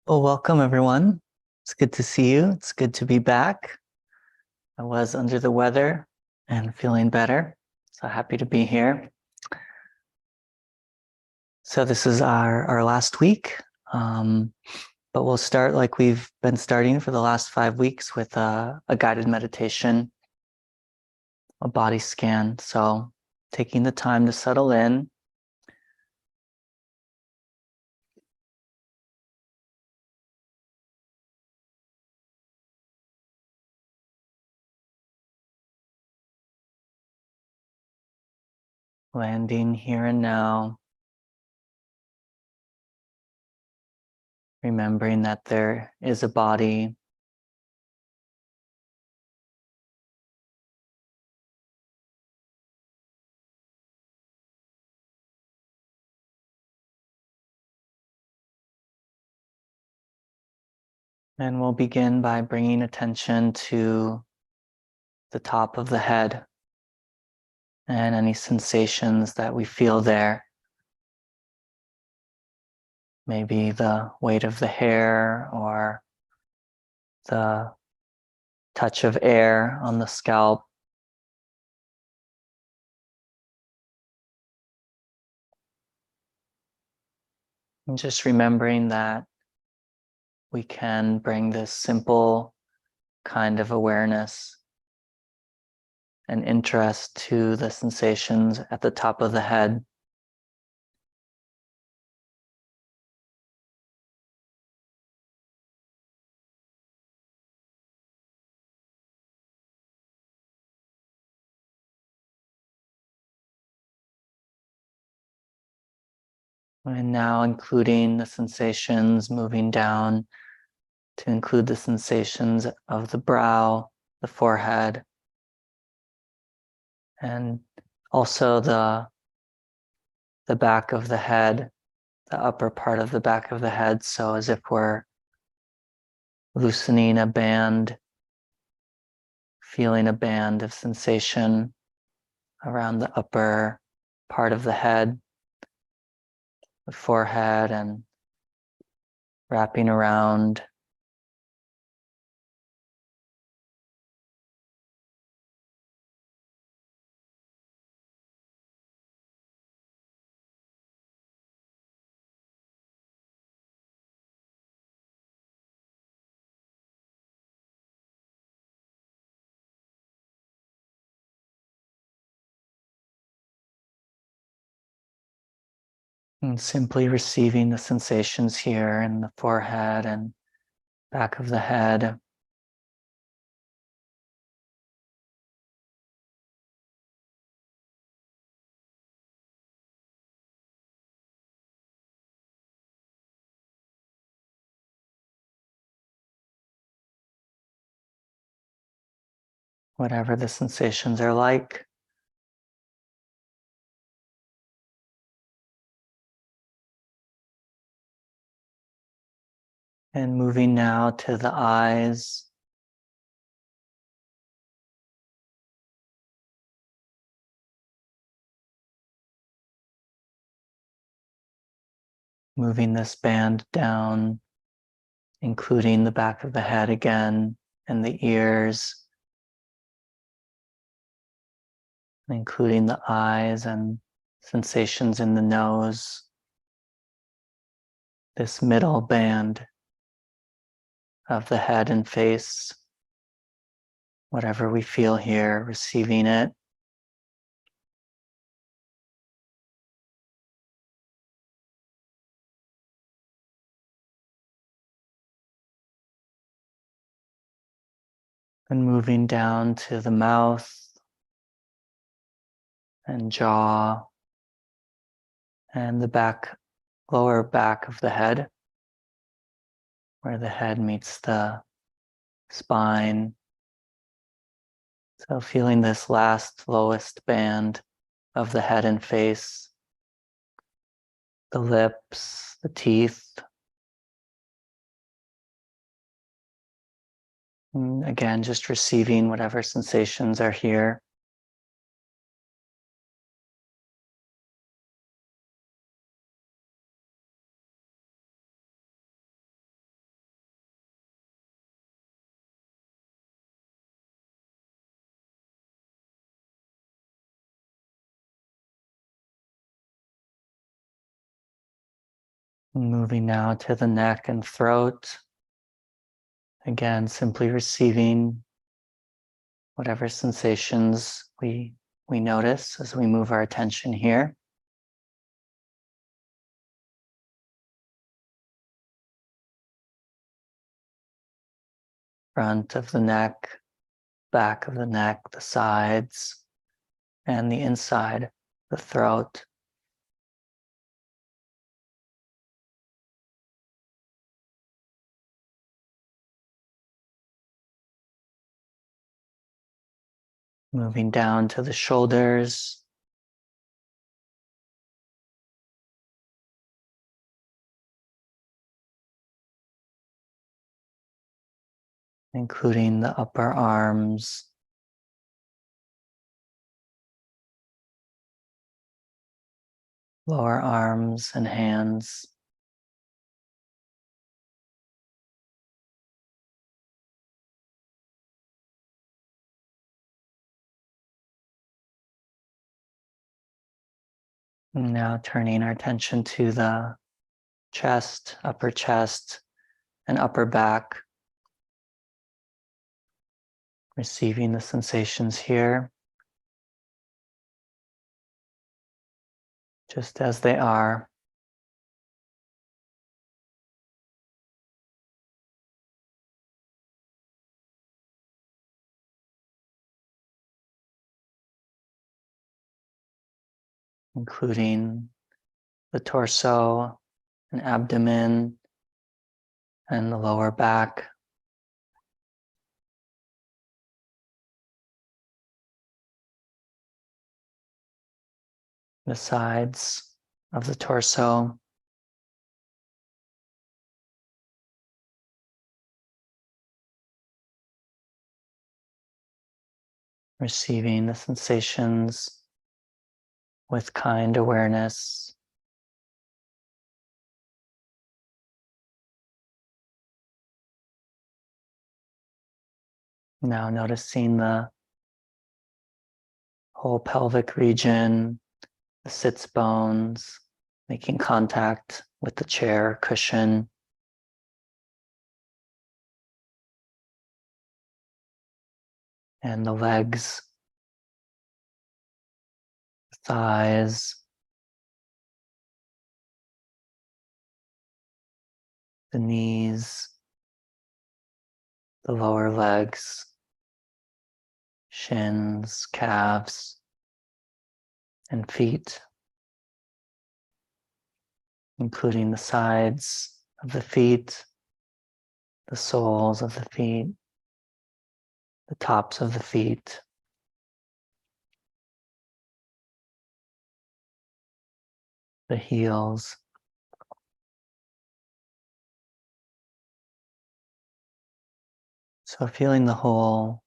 Well, welcome everyone. It's good to see you. It's good to be back. I was under the weather and feeling better, so happy to be here. So this is our last week, but we'll start like we've been starting for the last 5 weeks with a guided meditation, a body scan. So taking the time to settle in. Landing here and now, remembering that there is a body, and we'll begin by bringing attention to the top of the head and any sensations that we feel there. Maybe the weight of the hair or the touch of air on the scalp. And just remembering that we can bring this simple kind of awareness and interest to the sensations at the top of the head. And now including the sensations moving down to include the sensations of the brow, the forehead, and also the back of the head, the upper part of the back of the head. So as if we're loosening a band, feeling a band of sensation around the upper part of the head, the forehead, and wrapping around. And simply receiving the sensations here in the forehead and back of the head. Whatever the sensations are like. And moving now to the eyes. Moving this band down, including the back of the head again, and the ears, including the eyes and sensations in the nose, this middle band of the head and face, whatever we feel here, receiving it. And moving down to the mouth and jaw and the back, lower back of the head, where the head meets the spine. So feeling this last lowest band of the head and face, the lips, the teeth. And again, just receiving whatever sensations are here. Moving now to the neck and throat. Again, simply receiving whatever sensations we notice as we move our attention here. Front of the neck, back of the neck, the sides, and the inside, the throat. Moving down to the shoulders, including the upper arms, lower arms and hands. And now turning our attention to the chest, and upper back. Receiving the sensations here, just as they are. Including the torso and abdomen and the lower back. The sides of the torso. Receiving the sensations with kind awareness. Now noticing the whole pelvic region, the sits bones, making contact with the chair cushion. And the legs, thighs, the knees, the lower legs, shins, calves, and feet, including the sides of the feet, the soles of the feet, the tops of the feet, the heels. So feeling the whole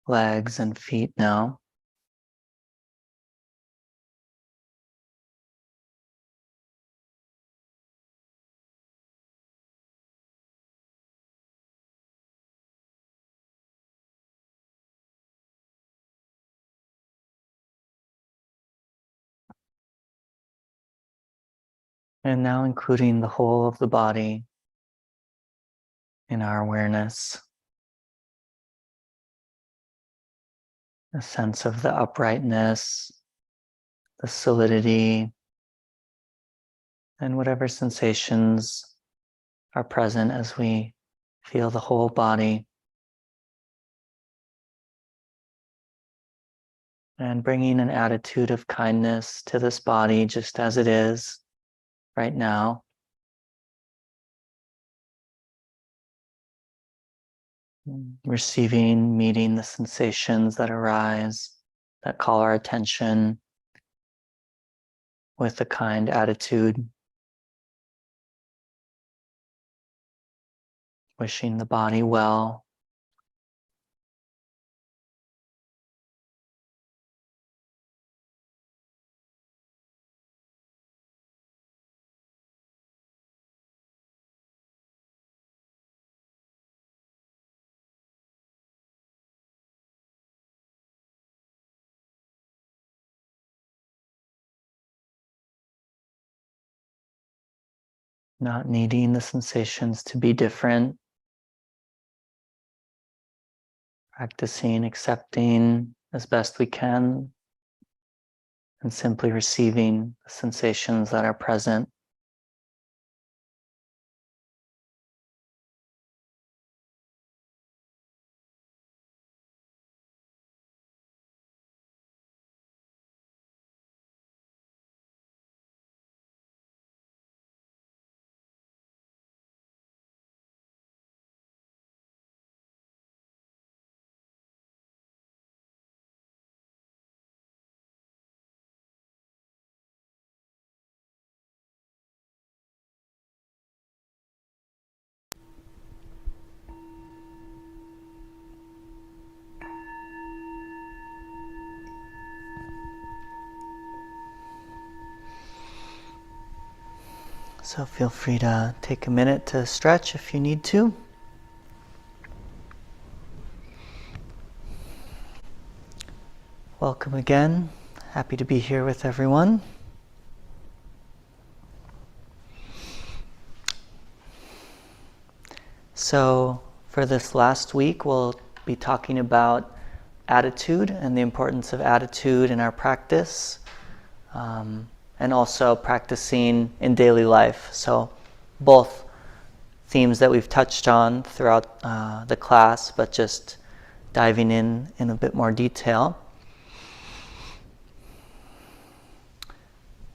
legs and feet now. And now including the whole of the body in our awareness. A sense of the uprightness, the solidity, and whatever sensations are present as we feel the whole body. And bringing an attitude of kindness to this body just as it is right now. Receiving, meeting the sensations that arise, that call our attention with a kind attitude. Wishing the body well. not needing the sensations to be different, practicing accepting as best we can, and simply receiving the sensations that are present. So feel free to take a minute to stretch if you need to. Welcome again. Happy to be here with everyone. So for this last week, we'll be talking about attitude and the importance of attitude in our practice, and also practicing in daily life. So both themes that we've touched on throughout the class, but just diving in a bit more detail.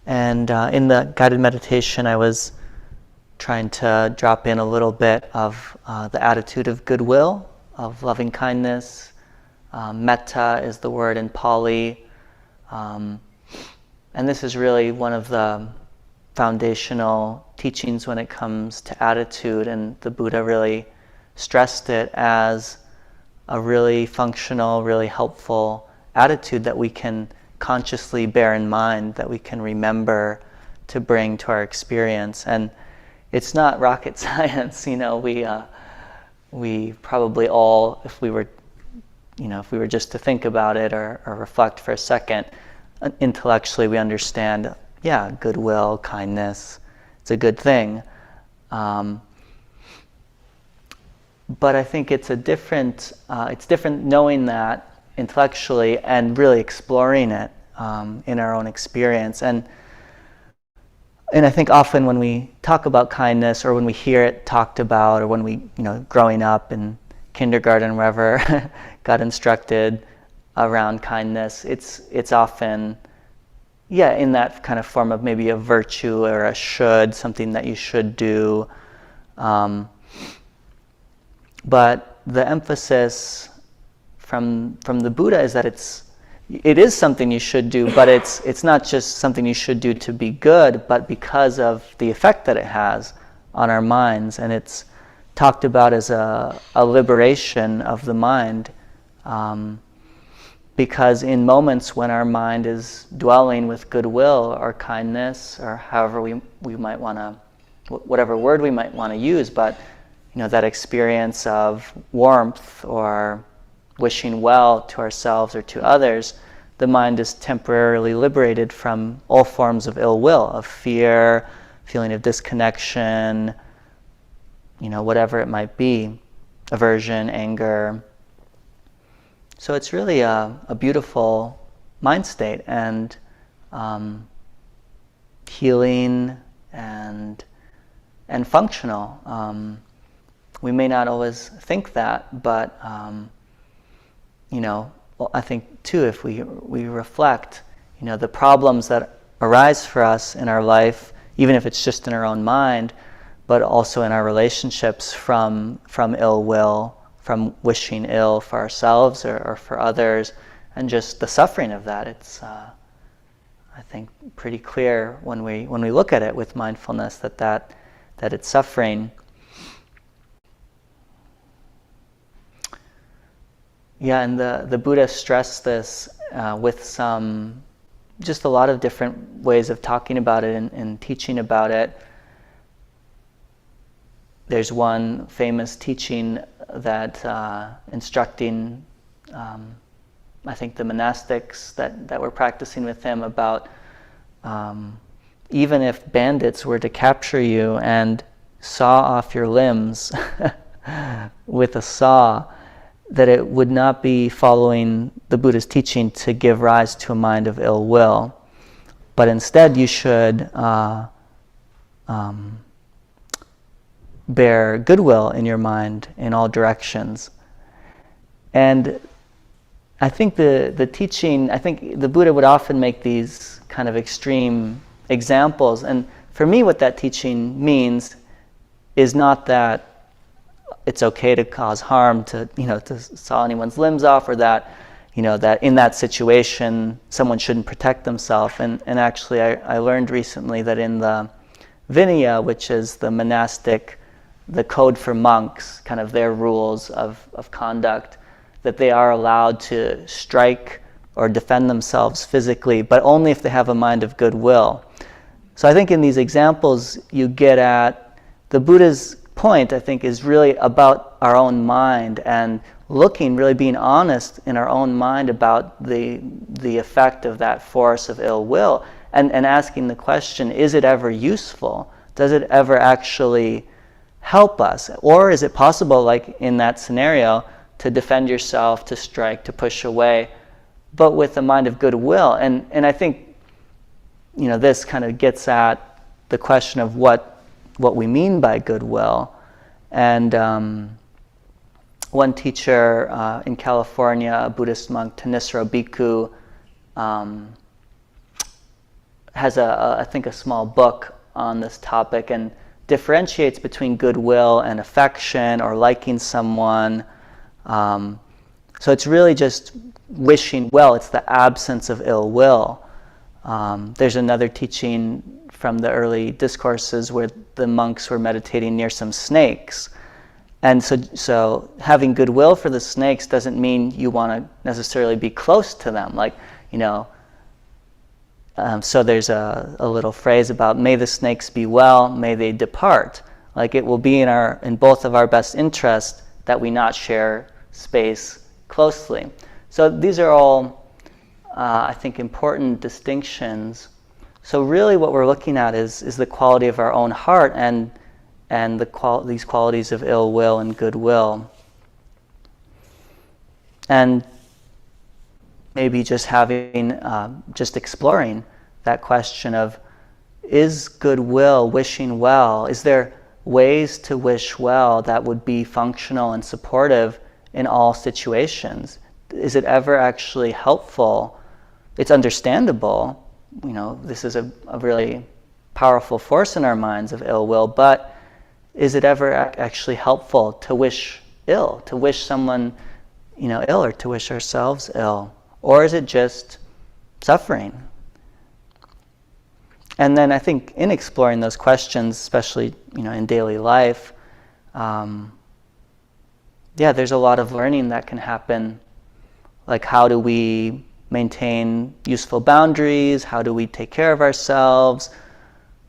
And in the guided meditation, I was trying to drop in a little bit of the attitude of goodwill, of loving kindness. Metta is the word in Pali. And this is really one of the foundational teachings when it comes to attitude, and the Buddha really stressed it as a really functional, really helpful attitude that we can consciously bear in mind, that we can remember to bring to our experience. And it's not rocket science, we probably all, if we were just to think about it or reflect for a second, intellectually we understand, goodwill, kindness, it's a good thing. But I think it's different knowing that intellectually and really exploring it in our own experience. And I think often when we talk about kindness, or when we hear it talked about, or when we, growing up in kindergarten, wherever, got instructed around kindness, it's often, in that kind of form of maybe a virtue or a should, something that you should do. But the emphasis from the Buddha is that it is something you should do, but it's not just something you should do to be good, but because of the effect that it has on our minds. And it's talked about as a liberation of the mind, because in moments when our mind is dwelling with goodwill or kindness, or however we might want to, whatever word we might want to use, but that experience of warmth or wishing well to ourselves or to others, the mind is temporarily liberated from all forms of ill will, of fear, feeling of disconnection, whatever it might be, aversion, anger. So it's really a beautiful mind state, and healing and functional. We may not always think that, but I think too, if we reflect, the problems that arise for us in our life, even if it's just in our own mind, but also in our relationships from ill will, from wishing ill for ourselves or for others, and just the suffering of that. It's I think pretty clear when we look at it with mindfulness that it's suffering. Yeah, and the Buddha stressed this with just a lot of different ways of talking about it and teaching about it. There's one famous teaching that instructing, I think, the monastics that were practicing with him about even if bandits were to capture you and saw off your limbs with a saw, that it would not be following the Buddha's teaching to give rise to a mind of ill will, but instead you should bear goodwill in your mind in all directions. And I think the teaching, I think the Buddha would often make these kind of extreme examples. And for me, what that teaching means is not that it's okay to cause harm, to saw anyone's limbs off, or that, that in that situation someone shouldn't protect themselves. And actually, I learned recently that in the Vinaya, which is the code for monks, kind of their rules of conduct, that they are allowed to strike or defend themselves physically, but only if they have a mind of goodwill. So I think in these examples you get at the Buddha's point, I think, is really about our own mind, and really being honest in our own mind about the effect of that force of ill will, and asking the question, is it ever useful? Does it ever actually help us? Or is it possible, like in that scenario, to defend yourself, to strike, to push away, but with a mind of goodwill? And I think, this kind of gets at the question of what we mean by goodwill. And one teacher in California, a Buddhist monk, Thanissaro Bhikkhu, has I think a small book on this topic, and differentiates between goodwill and affection or liking someone. So it's really just wishing well. It's the absence of ill will. There's another teaching from the early discourses where the monks were meditating near some snakes. And so having goodwill for the snakes doesn't mean you want to necessarily be close to them. So there's a little phrase about, may the snakes be well, may they depart. Like, it will be in both of our best interest that we not share space closely. So these are all, I think, important distinctions. So really what we're looking at is the quality of our own heart and these qualities of ill will and goodwill. And maybe just exploring that question of, is goodwill, wishing well, is there ways to wish well that would be functional and supportive in all situations? Is it ever actually helpful? It's understandable, this is a really powerful force in our minds of ill will, but is it ever actually helpful to wish ill, to wish someone ill, or to wish ourselves ill? Or is it just suffering? And then I think in exploring those questions, especially in daily life, there's a lot of learning that can happen. Like, how do we maintain useful boundaries? How do we take care of ourselves?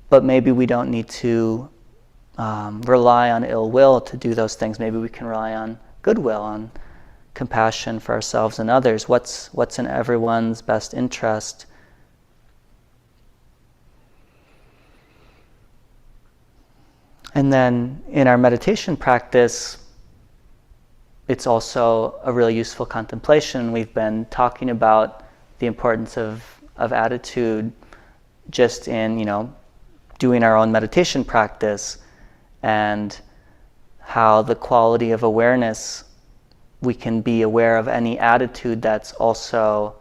But maybe we don't need to rely on ill will to do those things. Maybe we can rely on goodwill, on compassion for ourselves and others. What's in everyone's best interest? And then in our meditation practice, it's also a really useful contemplation. We've been talking about the importance of attitude just in, doing our own meditation practice, and how the quality of awareness, we can be aware of any attitude that's also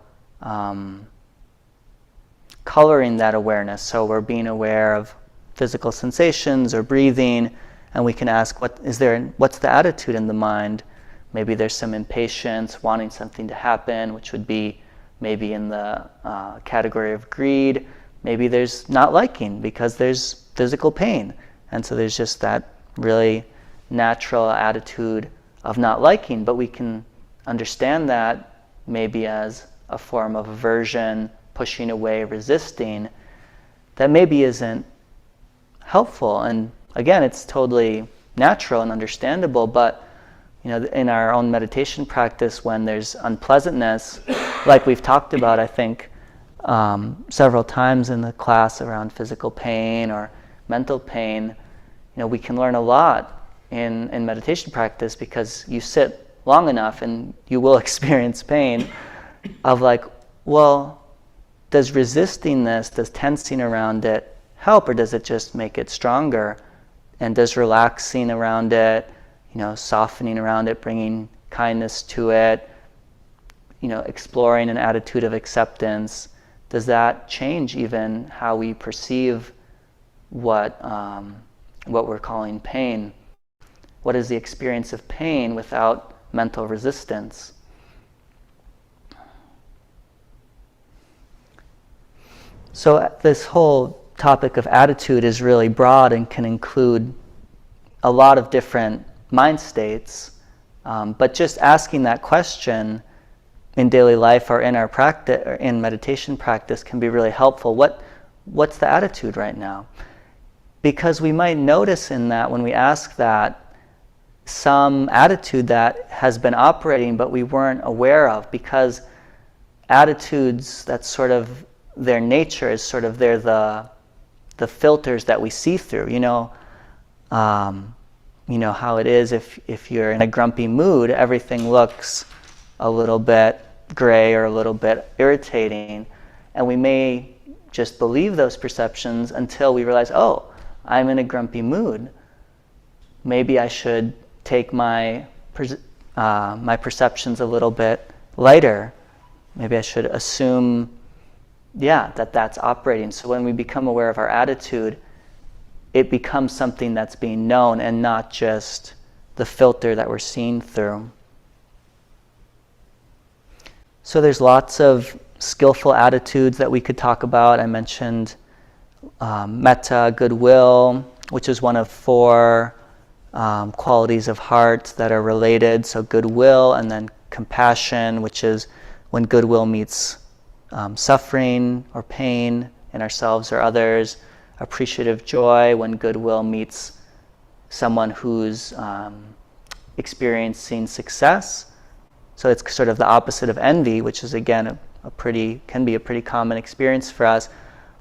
coloring that awareness. So we're being aware of physical sensations or breathing, and we can ask, what's the attitude in the mind? Maybe there's some impatience, wanting something to happen, which would be maybe in the category of greed. Maybe there's not liking because there's physical pain. And so there's just that really natural attitude of not liking, but we can understand that maybe as a form of aversion, pushing away, resisting, that maybe isn't helpful. And again, it's totally natural and understandable, but in our own meditation practice, when there's unpleasantness, like we've talked about, I think, several times in the class around physical pain or mental pain, we can learn a lot in meditation practice, because you sit long enough and you will experience pain of like, well, does resisting this, does tensing around it help, or does it just make it stronger? And does relaxing around it, softening around it, bringing kindness to it, exploring an attitude of acceptance, does that change even how we perceive what we're calling pain? What is the experience of pain without mental resistance? So this whole topic of attitude is really broad and can include a lot of different mind states, but just asking that question in daily life or in our practice or in meditation practice can be really helpful. What's the attitude right now? Because we might notice in that, when we ask that, some attitude that has been operating but we weren't aware of, because attitudes, that's sort of their nature, is sort of they're the filters that we see through. How it is if you're in a grumpy mood, everything looks a little bit gray or a little bit irritating, and we may just believe those perceptions until we realize, oh, I'm in a grumpy mood. Maybe I should take my perceptions a little bit lighter. Maybe I should assume, that's operating. So when we become aware of our attitude, it becomes something that's being known and not just the filter that we're seeing through. So there's lots of skillful attitudes that we could talk about. I mentioned metta, goodwill, which is one of 4 qualities of heart that are related. So goodwill, and then compassion, which is when goodwill meets suffering or pain in ourselves or others. Appreciative joy, when goodwill meets someone who's experiencing success. So it's sort of the opposite of envy, which is again can be a pretty common experience for us.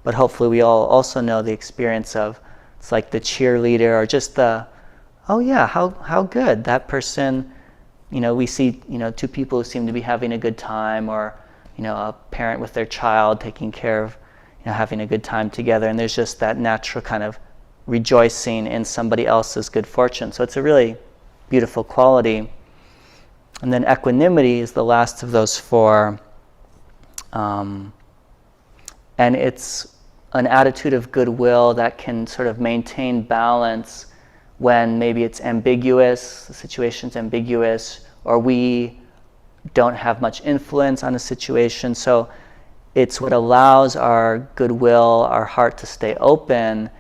But hopefully we all also know the experience of, it's like the cheerleader, or just the, oh yeah, how good that person, we see 2 people who seem to be having a good time, or a parent with their child taking care of, having a good time together, and there's just that natural kind of rejoicing in somebody else's good fortune. So it's a really beautiful quality. And then equanimity is the last of those 4. And it's an attitude of goodwill that can sort of maintain balance when maybe it's ambiguous, the situation's ambiguous, or we don't have much influence on a situation. So it's what allows our goodwill, our heart, to stay open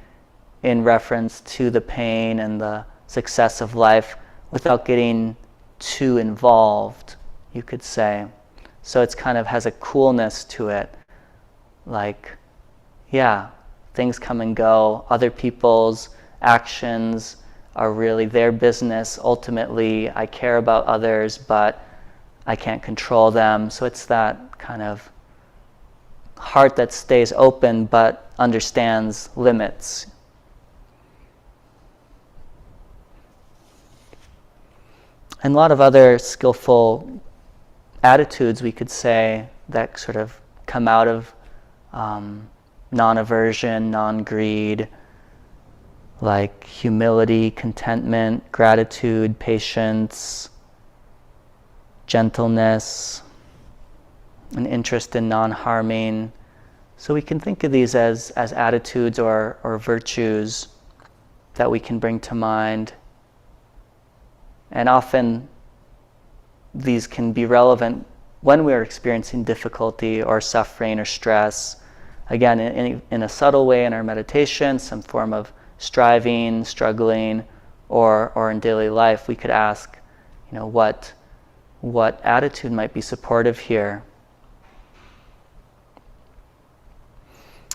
in reference to the pain and the success of life without getting too involved, you could say. So it's kind of has a coolness to it. Like, things come and go. Other people's actions are really their business. Ultimately, I care about others, but I can't control them. So it's that kind of heart that stays open but understands limits. And a lot of other skillful attitudes, we could say, that sort of come out of non-aversion, non-greed, like humility, contentment, gratitude, patience, gentleness, an interest in non-harming. So we can think of these as attitudes or virtues that we can bring to mind. And often these can be relevant when we're experiencing difficulty or suffering or stress. Again, in a subtle way in our meditation, some form of striving, struggling, or in daily life, we could ask, what attitude might be supportive here?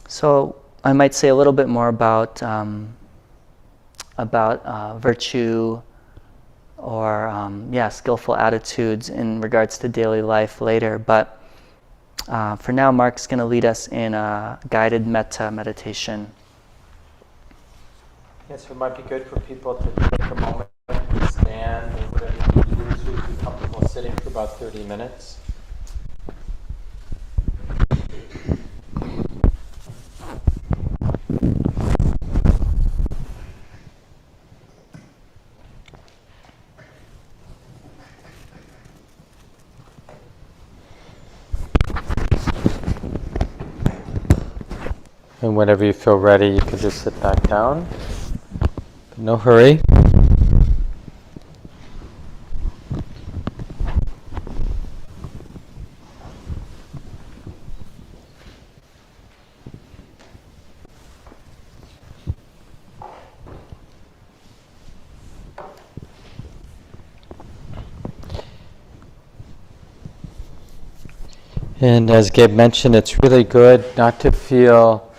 So I might say a little bit more about virtue or skillful attitudes in regards to daily life later. But For now, Mark's going to lead us in a guided metta meditation. Yes, it might be good for people to take a moment to stand or whatever you do, so you be comfortable sitting for about 30 minutes. And whenever you feel ready, you can just sit back down. But no hurry. And as Gabe mentioned, it's really good not to feel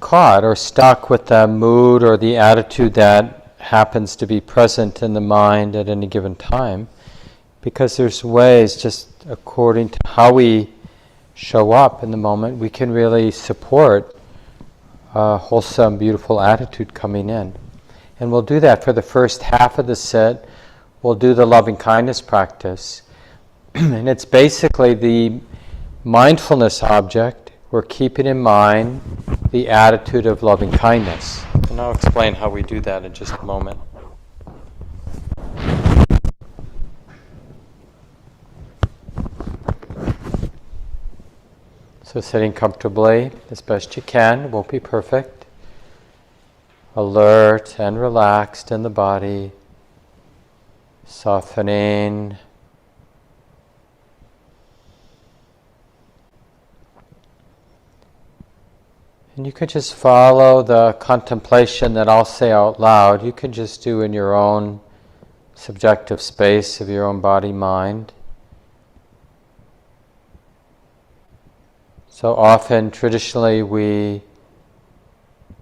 caught or stuck with the mood or the attitude that happens to be present in the mind at any given time, because there's ways, just according to how we show up in the moment, we can really support a wholesome, beautiful attitude coming in. And we'll do that for the first half of the sit. We'll do the loving kindness practice. And it's basically the mindfulness object. We're keeping in mind the attitude of loving kindness. And I'll explain how we do that in just a moment. So sitting comfortably as best you can, won't be perfect. Alert and relaxed in the body, softening. And you could just follow the contemplation that I'll say out loud. You can just do in your own subjective space of your own body-mind. So often, traditionally, we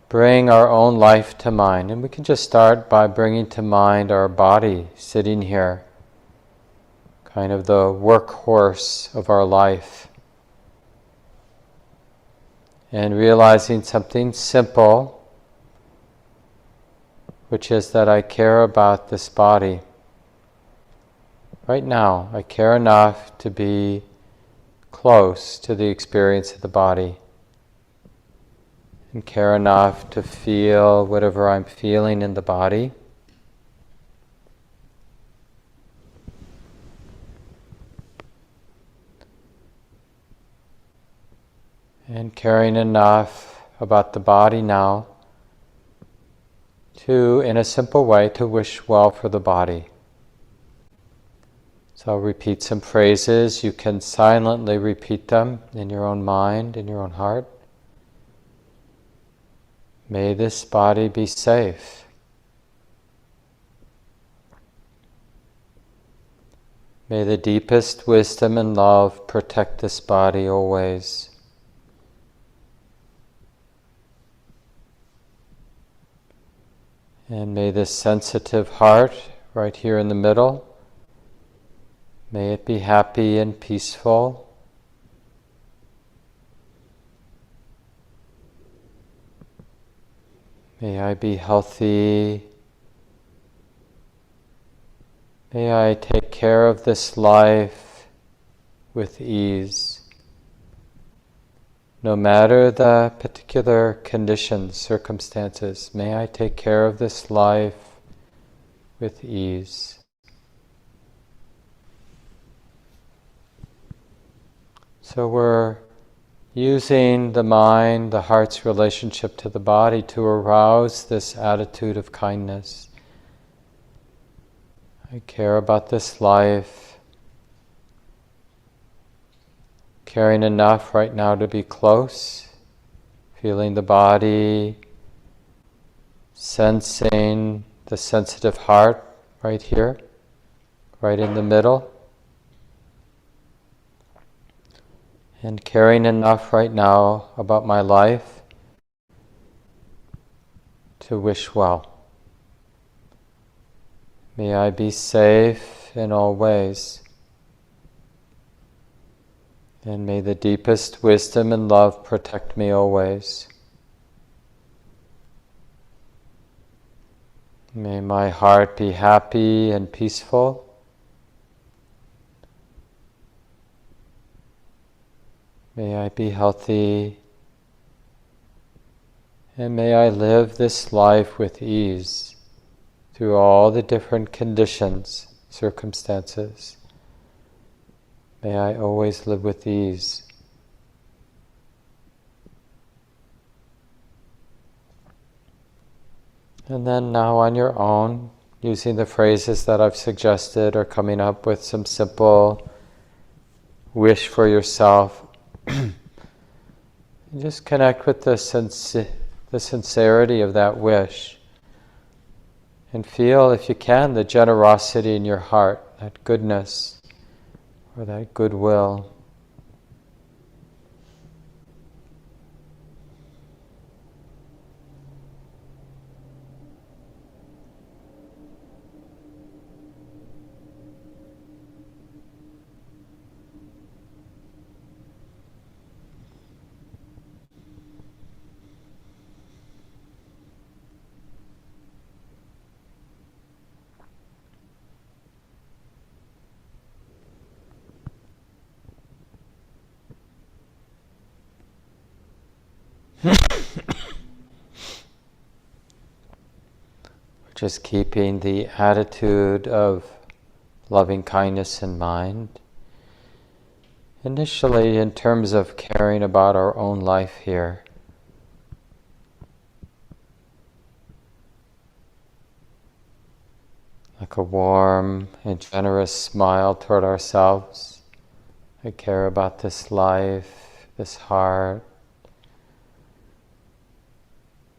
bring our own life to mind. And we can just start by bringing to mind our body sitting here, kind of the workhorse of our life. And realizing something simple, which is that I care about this body. Right now, I care enough to be close to the experience of the body, and care enough to feel whatever I'm feeling in the body. And caring enough about the body now to, in a simple way, to wish well for the body. So I'll repeat some phrases. You can silently repeat them in your own mind, in your own heart. May this body be safe. May the deepest wisdom and love protect this body always. And may this sensitive heart, right here in the middle, may it be happy and peaceful. May I be healthy. May I take care of this life with ease. No matter the particular conditions, circumstances, may I take care of this life with ease. So we're using the mind, the heart's relationship to the body to arouse this attitude of kindness. I care about this life, caring enough right now to be close, feeling the body, sensing the sensitive heart right here, right in the middle. And caring enough right now about my life to wish well. May I be safe in all ways. And may the deepest wisdom and love protect me always. May my heart be happy and peaceful. May I be healthy. And may I live this life with ease through all the different conditions, circumstances. May I always live with ease. And then now on your own, using the phrases that I've suggested or coming up with some simple wish for yourself, just connect with the sincerity of that wish. And feel, if you can, the generosity in your heart, that goodness or that goodwill. Just keeping the attitude of loving kindness in mind. Initially, in terms of caring about our own life here. Like a warm and generous smile toward ourselves. I care about this life, this heart.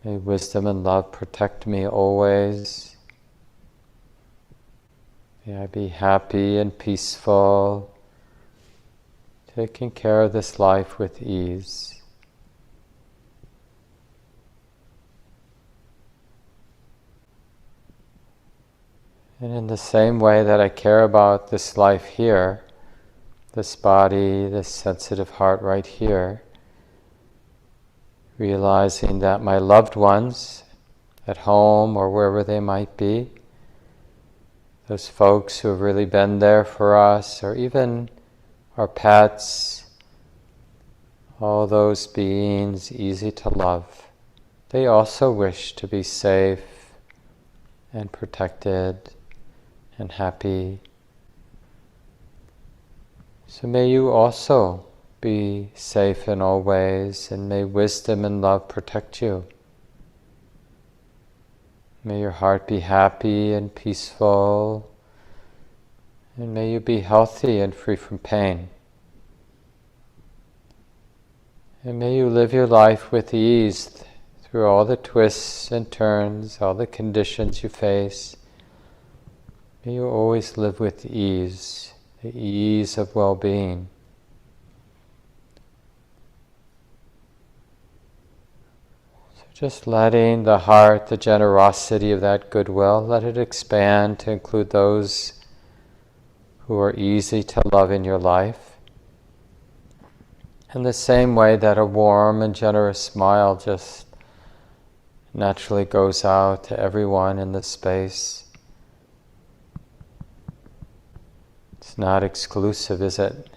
May wisdom and love protect me always. May I be happy and peaceful, taking care of this life with ease. And in the same way that I care about this life here, this body, this sensitive heart right here, realizing that my loved ones at home or wherever they might be, those folks who have really been there for us, or even our pets, all those beings easy to love, they also wish to be safe and protected and happy. So may you also be safe in all ways, and may wisdom and love protect you. May your heart be happy and peaceful, and may you be healthy and free from pain. And may you live your life with ease through all the twists and turns, all the conditions you face. May you always live with ease, the ease of well-being. Just letting the heart, the generosity of that goodwill, let it expand to include those who are easy to love in your life. In the same way that a warm and generous smile just naturally goes out to everyone in the space. It's not exclusive, is it?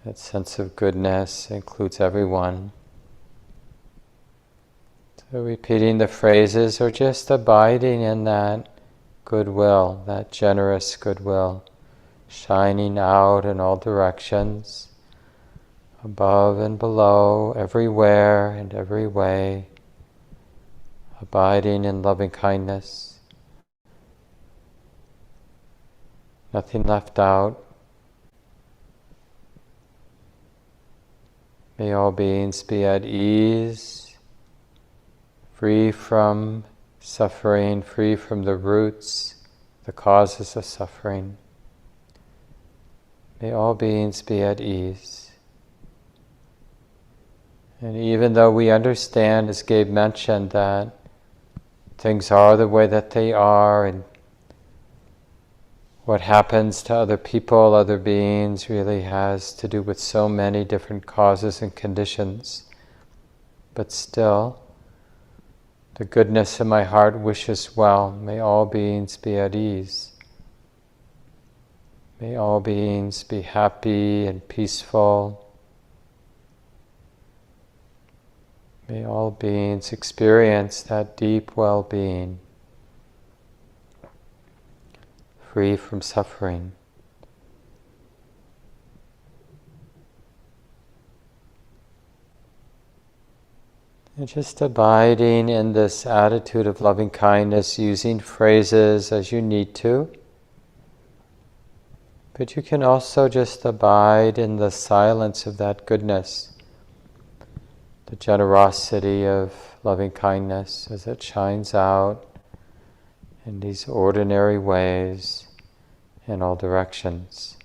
That sense of goodness includes everyone. So repeating the phrases or just abiding in that goodwill, that generous goodwill, shining out in all directions, above and below, everywhere and every way, abiding in loving kindness, nothing left out. May all beings be at ease, free from suffering, free from the roots, the causes of suffering. May all beings be at ease. And even though we understand, as Gabe mentioned, that things are the way that they are, and what happens to other people, other beings, really has to do with so many different causes and conditions. But still, the goodness in my heart wishes well. May all beings be at ease. May all beings be happy and peaceful. May all beings experience that deep well-being, free from suffering. And just abiding in this attitude of loving kindness, using phrases as you need to. But you can also just abide in the silence of that goodness, the generosity of loving kindness as it shines out in these ordinary ways in all directions.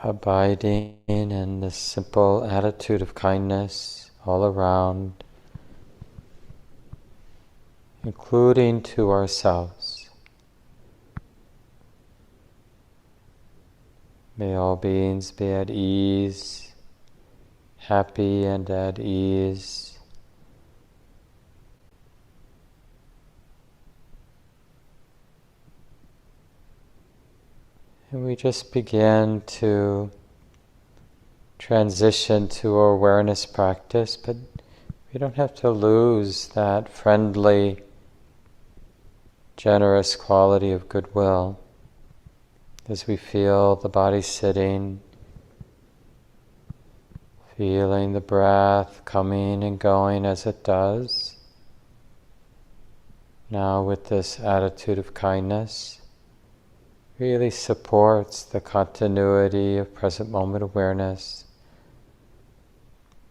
Abiding in this simple attitude of kindness all around, including to ourselves. May all beings be at ease, happy and at ease. And we just begin to transition to our awareness practice, but we don't have to lose that friendly, generous quality of goodwill. As we feel the body sitting, feeling the breath coming and going as it does. Now with this attitude of kindness, really supports the continuity of present moment awareness.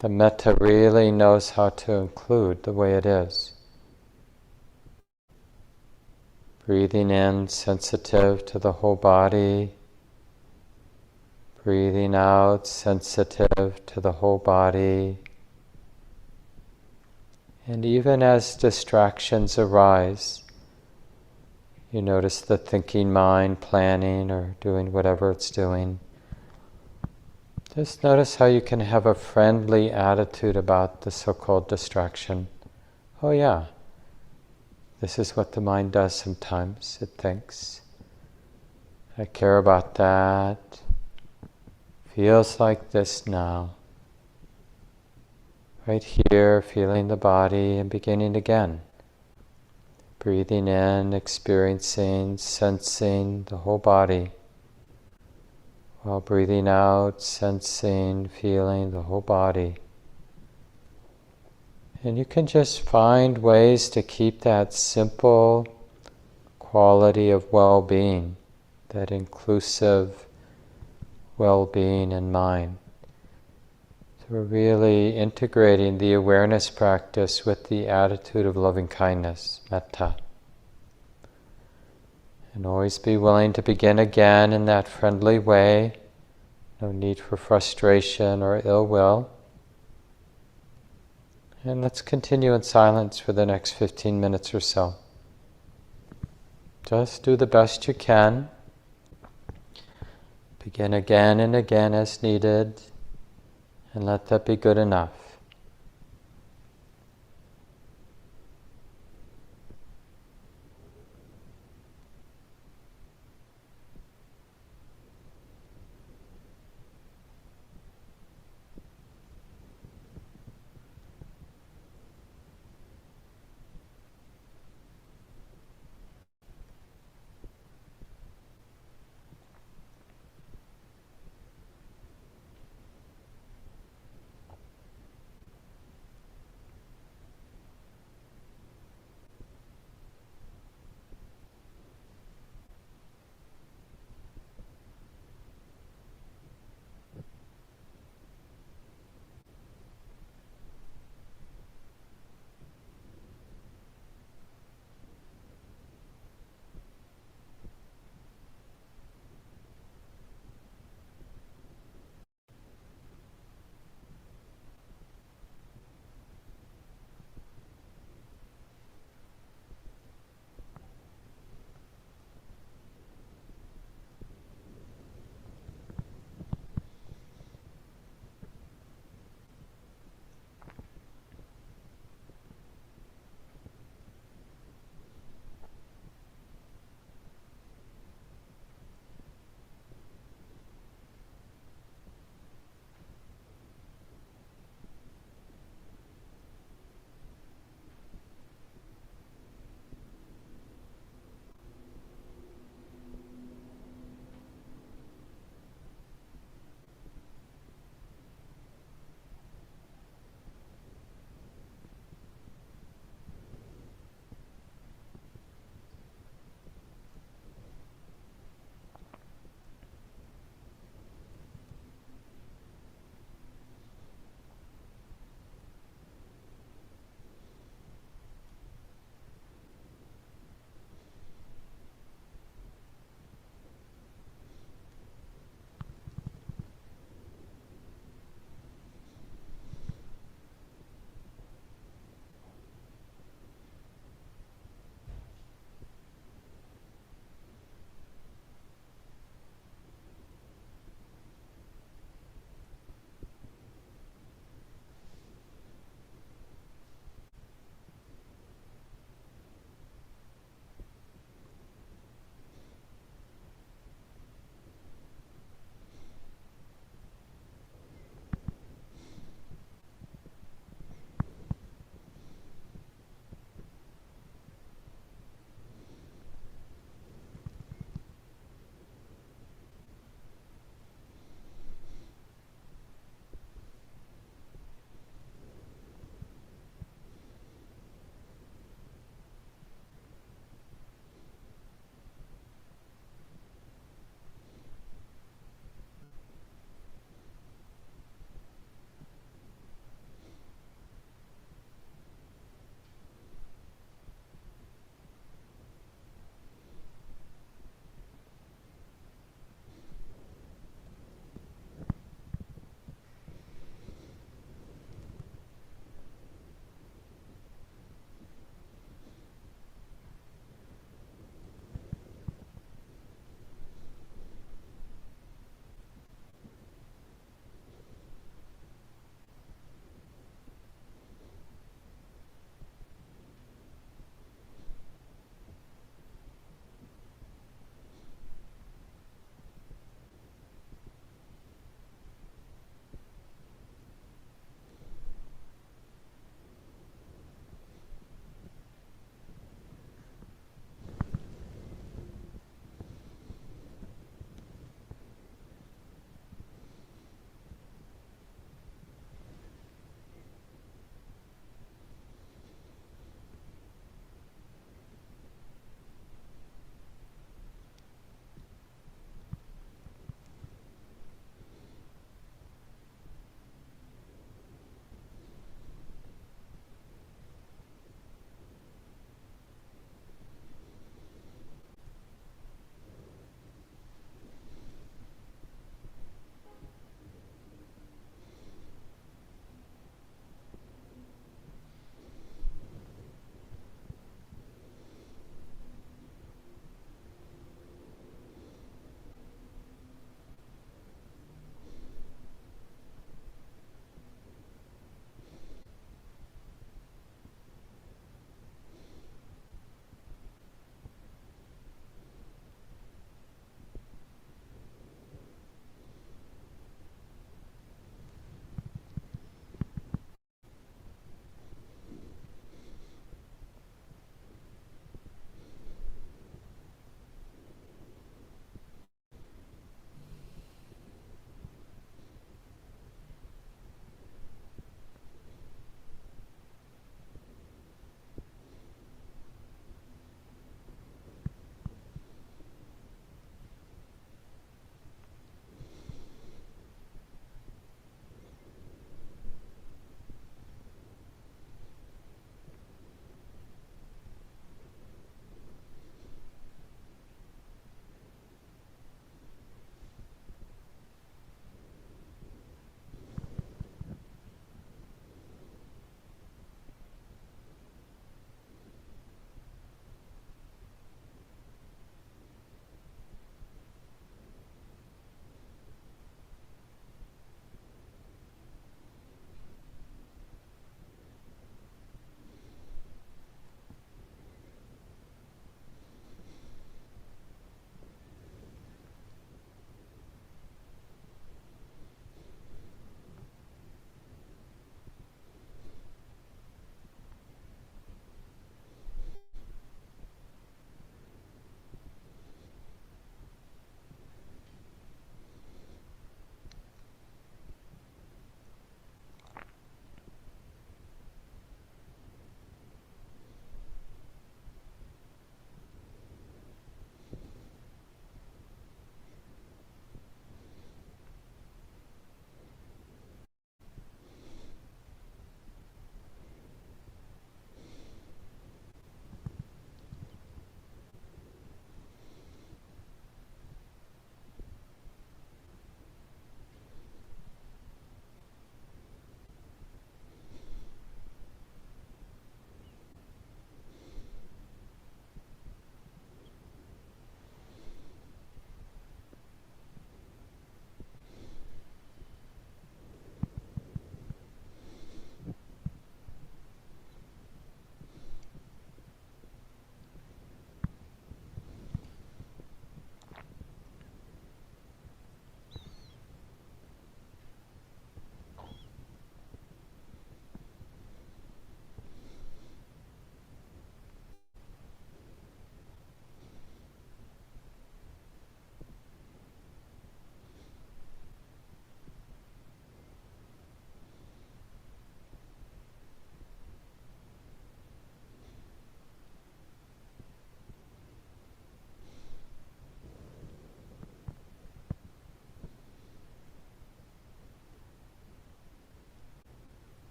The metta really knows how to include the way it is. Breathing in, sensitive to the whole body. Breathing out, sensitive to the whole body. And even as distractions arise, you notice the thinking mind planning or doing whatever it's doing. Just notice how you can have a friendly attitude about the so-called distraction. Oh yeah, this is what the mind does sometimes. It thinks, I care about that. feels like this now. Right here, feeling the body and beginning again. Breathing in, experiencing, sensing the whole body. While breathing out, sensing, feeling the whole body. And you can just find ways to keep that simple quality of well-being, that inclusive well-being in mind. So we're really integrating the awareness practice with the attitude of loving kindness, metta. And always be willing to begin again in that friendly way. No need for frustration or ill will. And let's continue in silence for the next 15 minutes or so. Just do the best you can. Begin again and again as needed, and let that be good enough.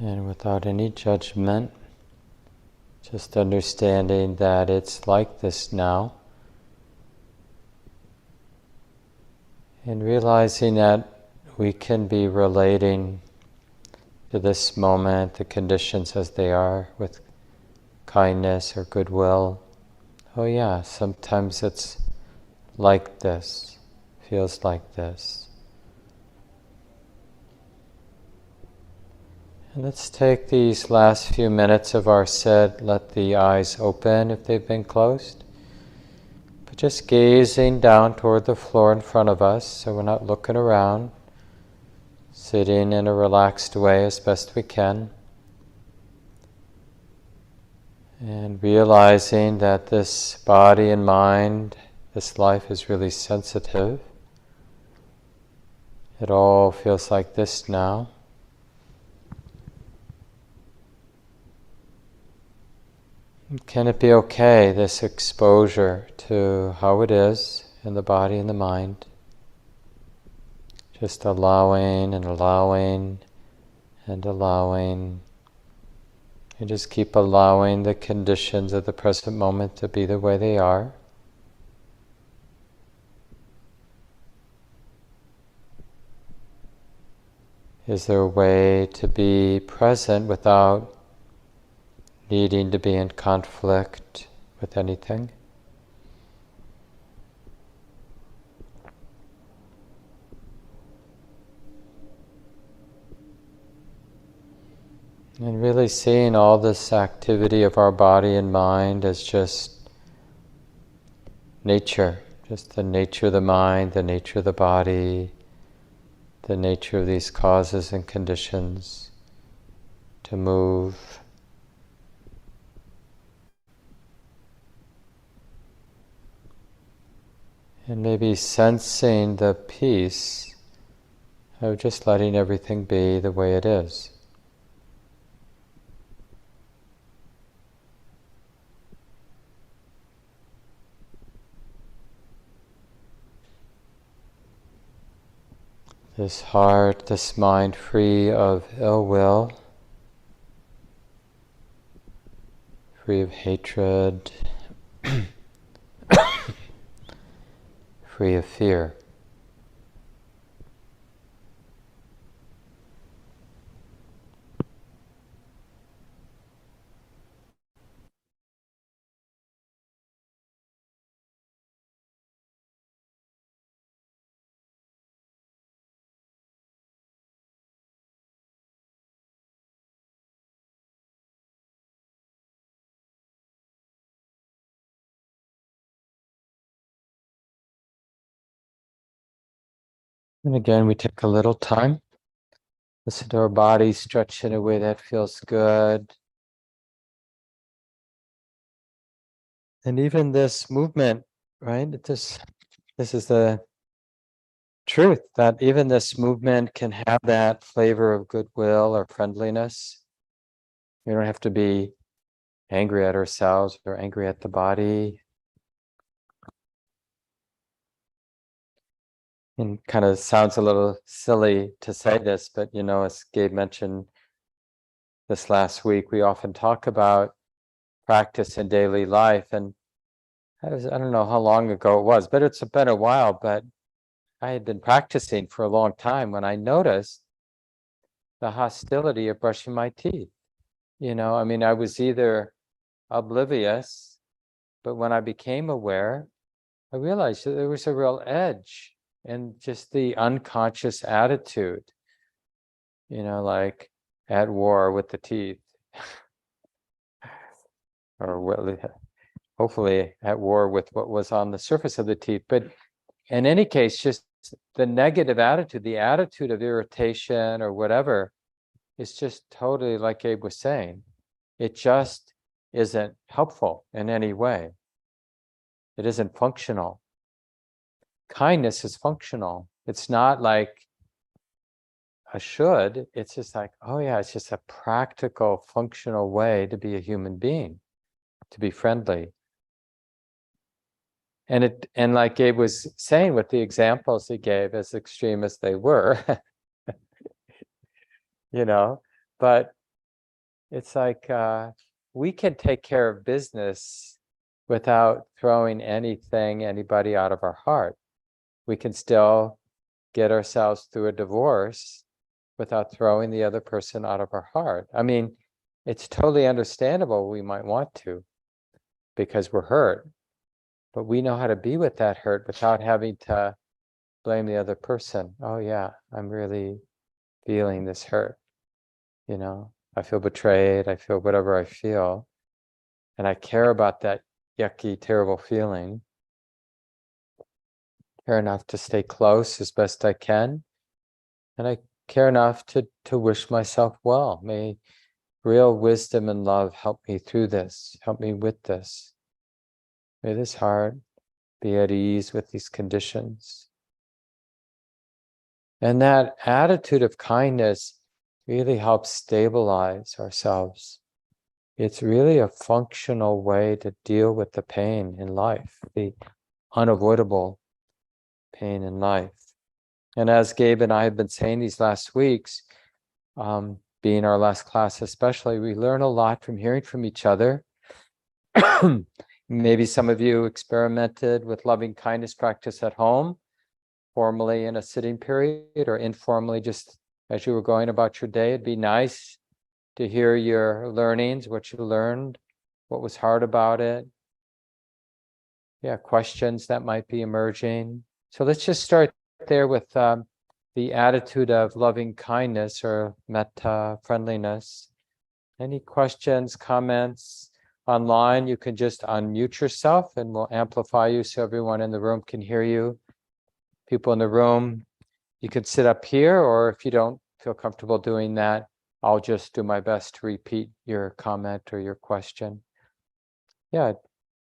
And without any judgment, just understanding that it's like this now. And realizing that we can be relating to this moment, the conditions as they are, with kindness or goodwill. Oh yeah, sometimes it's like this, feels like this. And let's take these last few minutes of our sit, let the eyes open if they've been closed. But just gazing down toward the floor in front of us, so we're not looking around, sitting in a relaxed way as best we can. And realizing that this body and mind, this life is really sensitive. It all feels like this now. Can it be okay, this exposure to how it is in the body and the mind? Just allowing and allowing and allowing. And just keep allowing the conditions of the present moment to be the way they are. Is there a way to be present without needing to be in conflict with anything? And really seeing all this activity of our body and mind as just nature, just the nature of the mind, the nature of the body, the nature of these causes and conditions to move. And maybe sensing the peace of just letting everything be the way it is. This heart, this mind free of ill will, free of hatred, free of fear. And again, we take a little time. Listen to our body stretch in a way that feels good. And even this movement, right? This is the truth, that even this movement can have that flavor of goodwill or friendliness. We don't have to be angry at ourselves or angry at the body. And kind of sounds a little silly to say this, but as Gabe mentioned this last week, we often talk about practice in daily life. And I don't know how long ago it was, but it's been a while, but I had been practicing for a long time when I noticed the hostility of brushing my teeth. I was either oblivious, but when I became aware, I realized that there was a real edge in just the unconscious attitude, like at war with the teeth, or hopefully at war with what was on the surface of the teeth. But in any case, just the negative attitude, the attitude of irritation or whatever, is just totally, like Gabe was saying, it just isn't helpful in any way. It isn't functional. Kindness is functional. It's not like a should, it's just like, oh yeah, it's just a practical, functional way to be a human being, to be friendly. And like Gabe was saying with the examples he gave, as extreme as they were, but It's like we can take care of business without throwing anybody out of our heart. We can still get ourselves through a divorce without throwing the other person out of our heart. I mean, it's totally understandable we might want to because we're hurt, but we know how to be with that hurt without having to blame the other person. Oh yeah, I'm really feeling this hurt. I feel betrayed, I feel whatever I feel, and I care about that yucky, terrible feeling. Care enough to stay close as best I can, and I care enough to wish myself well. May real wisdom and love help me through this, help me with this. May this heart be at ease with these conditions. And that attitude of kindness really helps stabilize ourselves. It's really a functional way to deal with the pain in life, the unavoidable pain in life. And as Gabe and I have been saying these last weeks, being our last class especially, we learn a lot from hearing from each other. Maybe some of you experimented with loving kindness practice at home, formally in a sitting period, or informally just as you were going about your day. It'd be nice to hear your learnings, what you learned, what was hard about it. Yeah, questions that might be emerging. So let's just start there with the attitude of loving kindness or metta, friendliness. Any questions, comments? Online, you can just unmute yourself and we'll amplify you so everyone in the room can hear you. People in the room, you can sit up here, or if you don't feel comfortable doing that, I'll just do my best to repeat your comment or your question. Yeah,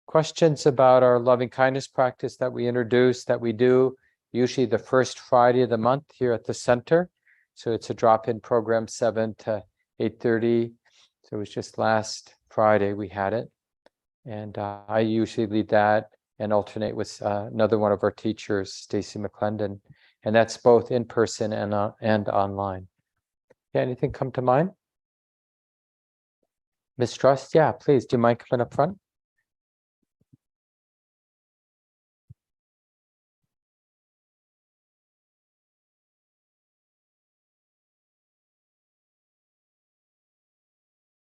questions about our loving kindness practice that we introduced, that we do usually the first Friday of the month here at the center. So it's a drop-in program, 7 to 8:30. So it was just last Friday we had it. And I usually lead that and alternate with another one of our teachers, Stacy McClendon. And that's both in person and online. Yeah, anything come to mind? Mistrust? Yeah, please. Do you mind coming up front?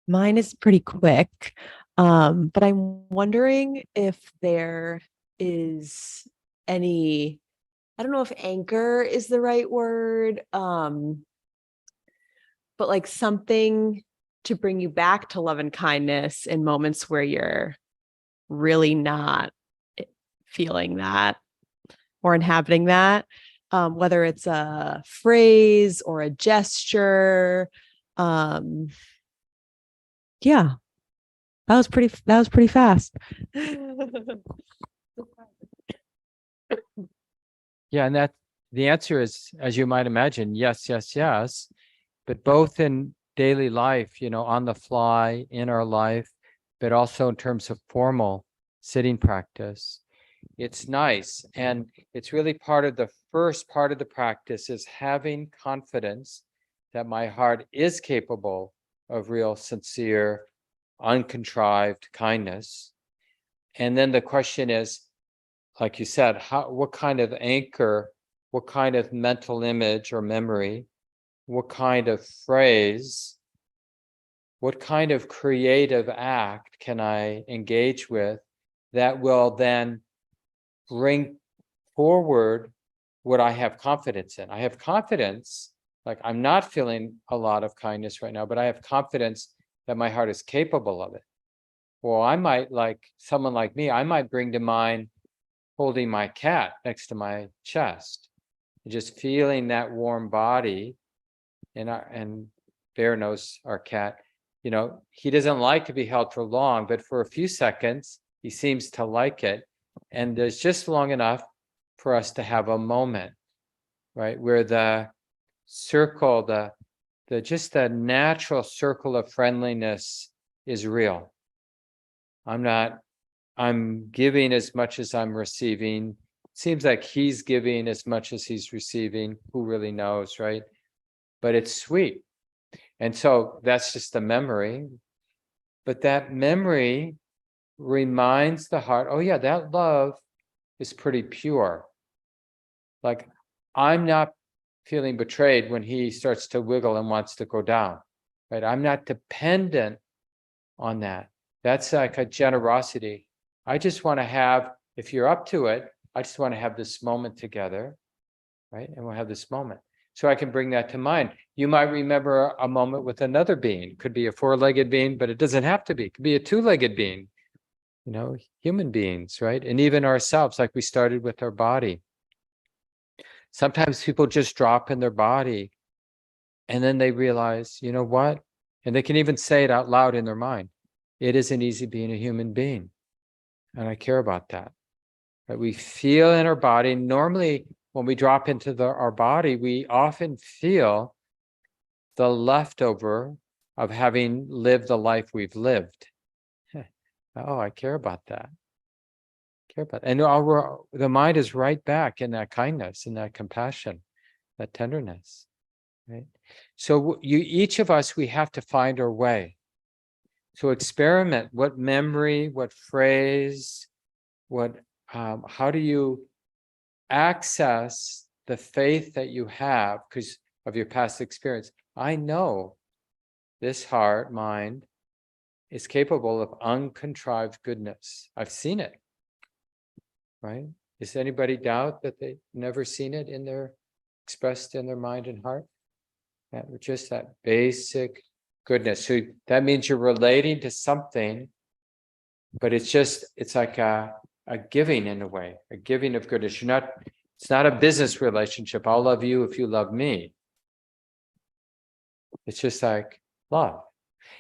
Mine is pretty quick, but I'm wondering if there is any, I don't know if anchor is the right word, but like something to bring you back to love and kindness in moments where you're really not feeling that or inhabiting that, whether it's a phrase or a gesture. Yeah, that was pretty fast. Yeah, and that the answer is, as you might imagine, yes, yes, yes. But both in daily life, on the fly in our life, but also in terms of formal sitting practice, it's nice. And it's really part of the first part of the practice is having confidence that my heart is capable of real, sincere, uncontrived kindness. And then the question is, like you said, what kind of anchor, what kind of mental image or memory, what kind of phrase, what kind of creative act can I engage with that will then bring forward what I have confidence in? I have confidence, like I'm not feeling a lot of kindness right now, but I have confidence that my heart is capable of it. Well, I might, like someone like me, I might bring to mind holding my cat next to my chest, just feeling that warm body. And Bear knows our cat, he doesn't like to be held for long, but for a few seconds, he seems to like it. And there's just long enough for us to have a moment, right? Where the circle, just the natural circle of friendliness is real. I'm giving as much as I'm receiving. It seems like he's giving as much as he's receiving. Who really knows, right? But it's sweet. And so that's just a memory. But that memory reminds the heart, oh yeah, that love is pretty pure. Like, I'm not feeling betrayed when he starts to wiggle and wants to go down, right? I'm not dependent on that. That's like a generosity. I just want to have, if you're up to it, I just want to have this moment together, right? And we'll have this moment. So I can bring that to mind. You might remember a moment with another being. It could be a four-legged being, but it doesn't have to be. It could be a two-legged being, human beings, right? And even ourselves, like we started with our body. Sometimes people just drop in their body and then they realize, you know what? And they can even say it out loud in their mind. It isn't easy being a human being. And I care about that. Right? We feel in our body. Normally, when we drop into our body, we often feel the leftover of having lived the life we've lived. Oh, I care about that. Care about that. And the mind is right back in that kindness, in that compassion, that tenderness. Right? So each of us, we have to find our way. So experiment. What memory, what phrase, how do you access the faith that you have because of your past experience? I know this heart, mind, is capable of uncontrived goodness. I've seen it, right? Does anybody doubt that they've never seen it expressed in their mind and heart? Just that basic goodness. So that means you're relating to something, but it's like a giving in a way, a giving of goodness. It's not a business relationship. I'll love you if you love me. It's just like love.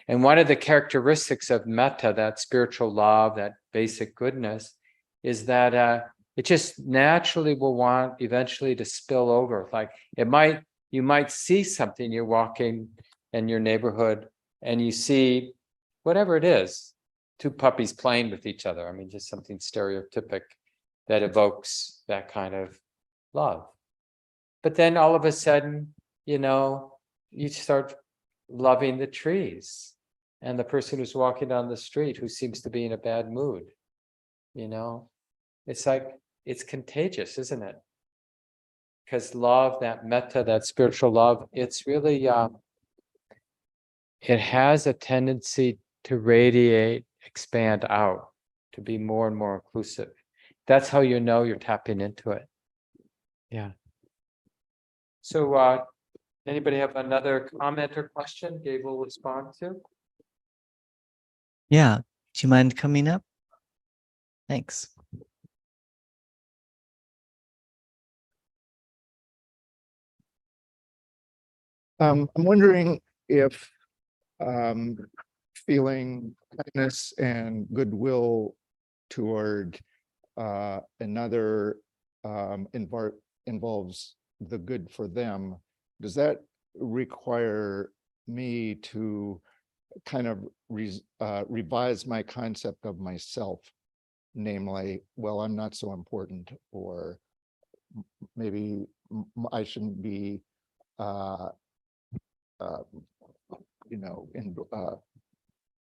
And one of the characteristics of metta, that spiritual love, that basic goodness, is that it just naturally will want eventually to spill over. Like you might see something, you're walking in your neighborhood and you see whatever it is, two puppies playing with each other. I mean, just something stereotypic that evokes that kind of love. But then all of a sudden, you start loving the trees and the person who's walking down the street who seems to be in a bad mood. It's like, it's contagious, isn't it? Because love, that metta, that spiritual love, it's really, it has a tendency to radiate, expand out, to be more and more inclusive. That's how you know you're tapping into it. Yeah. So, anybody have another comment or question Gabe will respond to? Yeah. Do you mind coming up? Thanks. I'm wondering if feeling kindness and goodwill toward another involves the good for them, does that require me to kind of revise my concept of myself? Namely, well, I'm not so important, or maybe I shouldn't be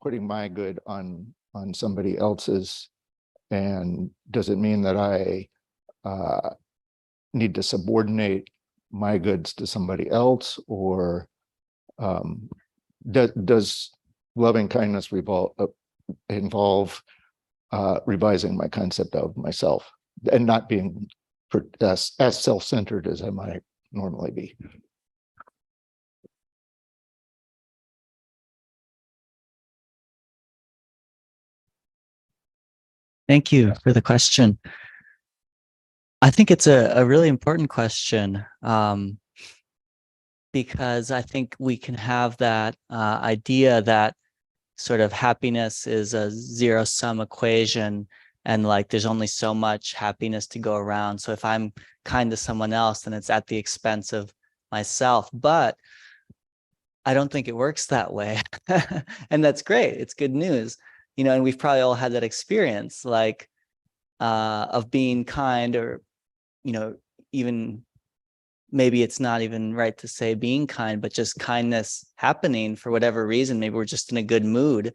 putting my good on somebody else's. And does it mean that I need to subordinate my goods to somebody else, or does loving kindness involve revising my concept of myself and not being as self-centered as I might normally be? Thank you for the question. I think it's a really important question, because I think we can have that idea that sort of happiness is a zero-sum equation, and like there's only so much happiness to go around. So if I'm kind to someone else, then it's at the expense of myself. But I don't think it works that way. And that's great. It's good news. And we've probably all had that experience, like of being kind, or even maybe it's not even right to say being kind, but just kindness happening for whatever reason. Maybe we're just in a good mood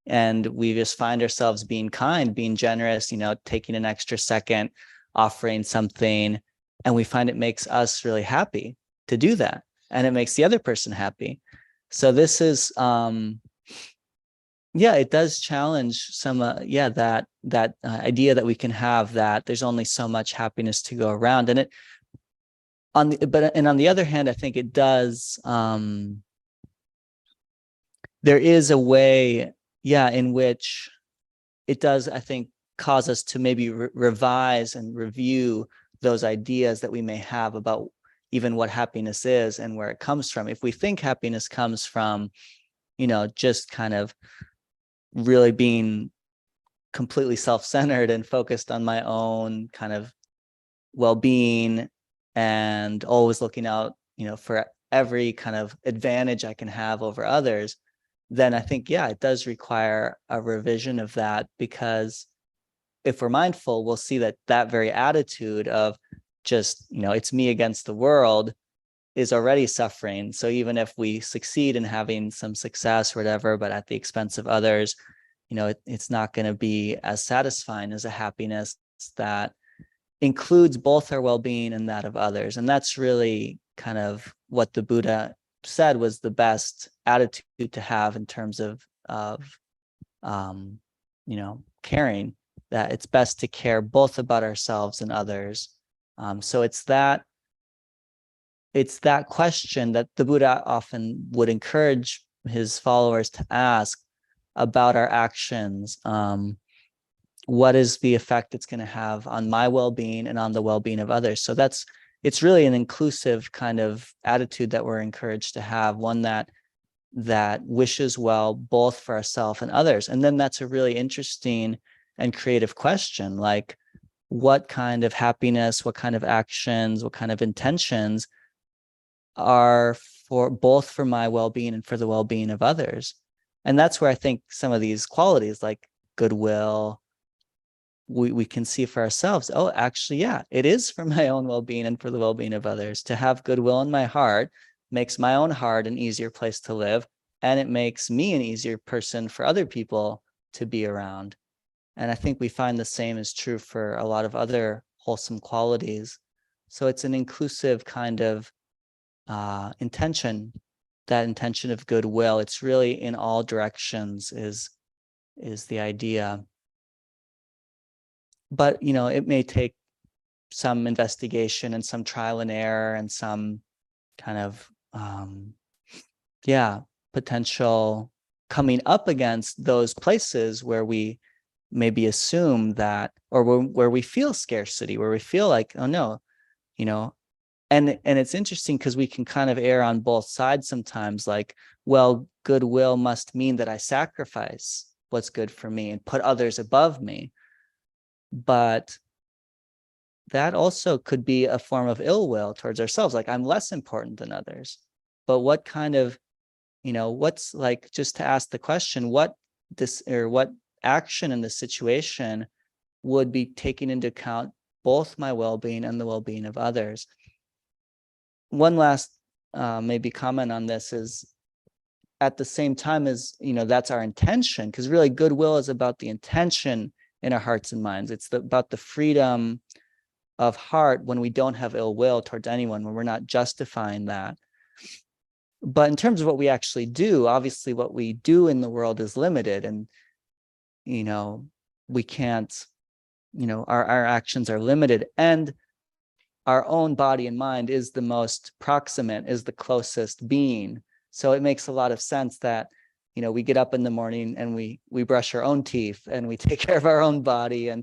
and we just find ourselves being kind, being generous, taking an extra second, offering something, and we find it makes us really happy to do that, and it makes the other person happy. So this is it does challenge some that idea that we can have, that there's only so much happiness to go around. And on the other hand, I think it does there is a way in which it does, I think, cause us to maybe revise and review those ideas that we may have about even what happiness is and where it comes from. If we think happiness comes from, just kind of really being completely self-centered and focused on my own kind of well-being and always looking out, for every kind of advantage I can have over others, then I think, it does require a revision of that, because if we're mindful, we'll see that that very attitude of just, it's me against the world is already suffering. So even if we succeed in having some success or whatever, but at the expense of others, it's not going to be as satisfying as a happiness that includes both our well-being and that of others. And that's really kind of what the Buddha said was the best attitude to have in terms of caring, that it's best to care both about ourselves and others. So it's that question that the Buddha often would encourage his followers to ask about our actions. What is the effect it's going to have on my well-being and on the well-being of others? So it's really an inclusive kind of attitude that we're encouraged to have, one that wishes well both for ourselves and others. And then that's a really interesting and creative question, like what kind of happiness, what kind of actions, what kind of intentions are for both for my well-being and for the well-being of others. And that's where I think some of these qualities like goodwill, we can see for ourselves, oh, actually, it is for my own well-being and for the well-being of others. To have goodwill in my heart makes my own heart an easier place to live, and it makes me an easier person for other people to be around. And I think we find the same is true for a lot of other wholesome qualities. So it's an inclusive kind of intention, that intention of goodwill. It's really in all directions is the idea. But, it may take some investigation and some trial and error and some kind of, potential coming up against those places where we maybe assume that, or where we feel scarcity, where we feel like, oh no, and it's interesting because we can kind of err on both sides sometimes, like, well, goodwill must mean that I sacrifice what's good for me and put others above me. But that also could be a form of ill will towards ourselves. Like, I'm less important than others. But what kind of, what's like, just to ask the question, what action in this situation would be taking into account both my well-being and the well-being of others? One last maybe comment on this is, at the same time as, that's our intention, because really goodwill is about the intention in our hearts and minds. It's about the freedom of heart when we don't have ill will towards anyone, when we're not justifying that. But in terms of what we actually do, obviously what we do in the world is limited, and we can't, our actions are limited, and our own body and mind is the most proximate, is the closest being. So it makes a lot of sense that, we get up in the morning and we brush our own teeth and we take care of our own body. And,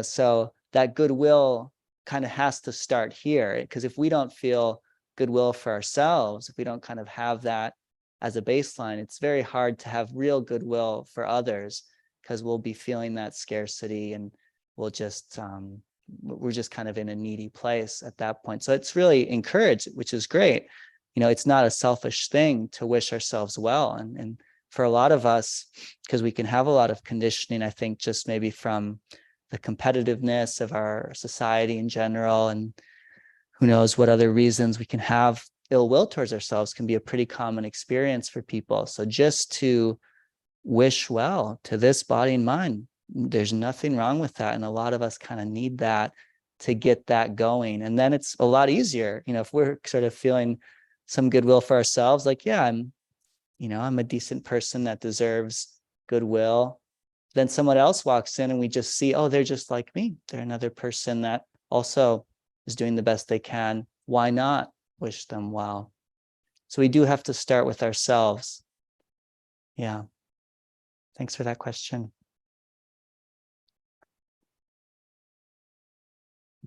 so that goodwill kind of has to start here, because if we don't feel goodwill for ourselves, if we don't kind of have that as a baseline, it's very hard to have real goodwill for others, because we'll be feeling that scarcity and we'll just, we're just kind of in a needy place at that point. So it's really encouraged, which is great. It's not a selfish thing to wish ourselves well. And for a lot of us, because we can have a lot of conditioning, I think, just maybe from the competitiveness of our society in general, and who knows what other reasons we can have ill will towards ourselves can be a pretty common experience for people. So just to wish well to this body and mind, there's nothing wrong with that. And a lot of us kind of need that to get that going. And then it's a lot easier, if we're sort of feeling some goodwill for ourselves, like, yeah, I'm a decent person that deserves goodwill. Then someone else walks in and we just see, oh, they're just like me. They're another person that also is doing the best they can. Why not wish them well? So we do have to start with ourselves. Yeah. Thanks for that question.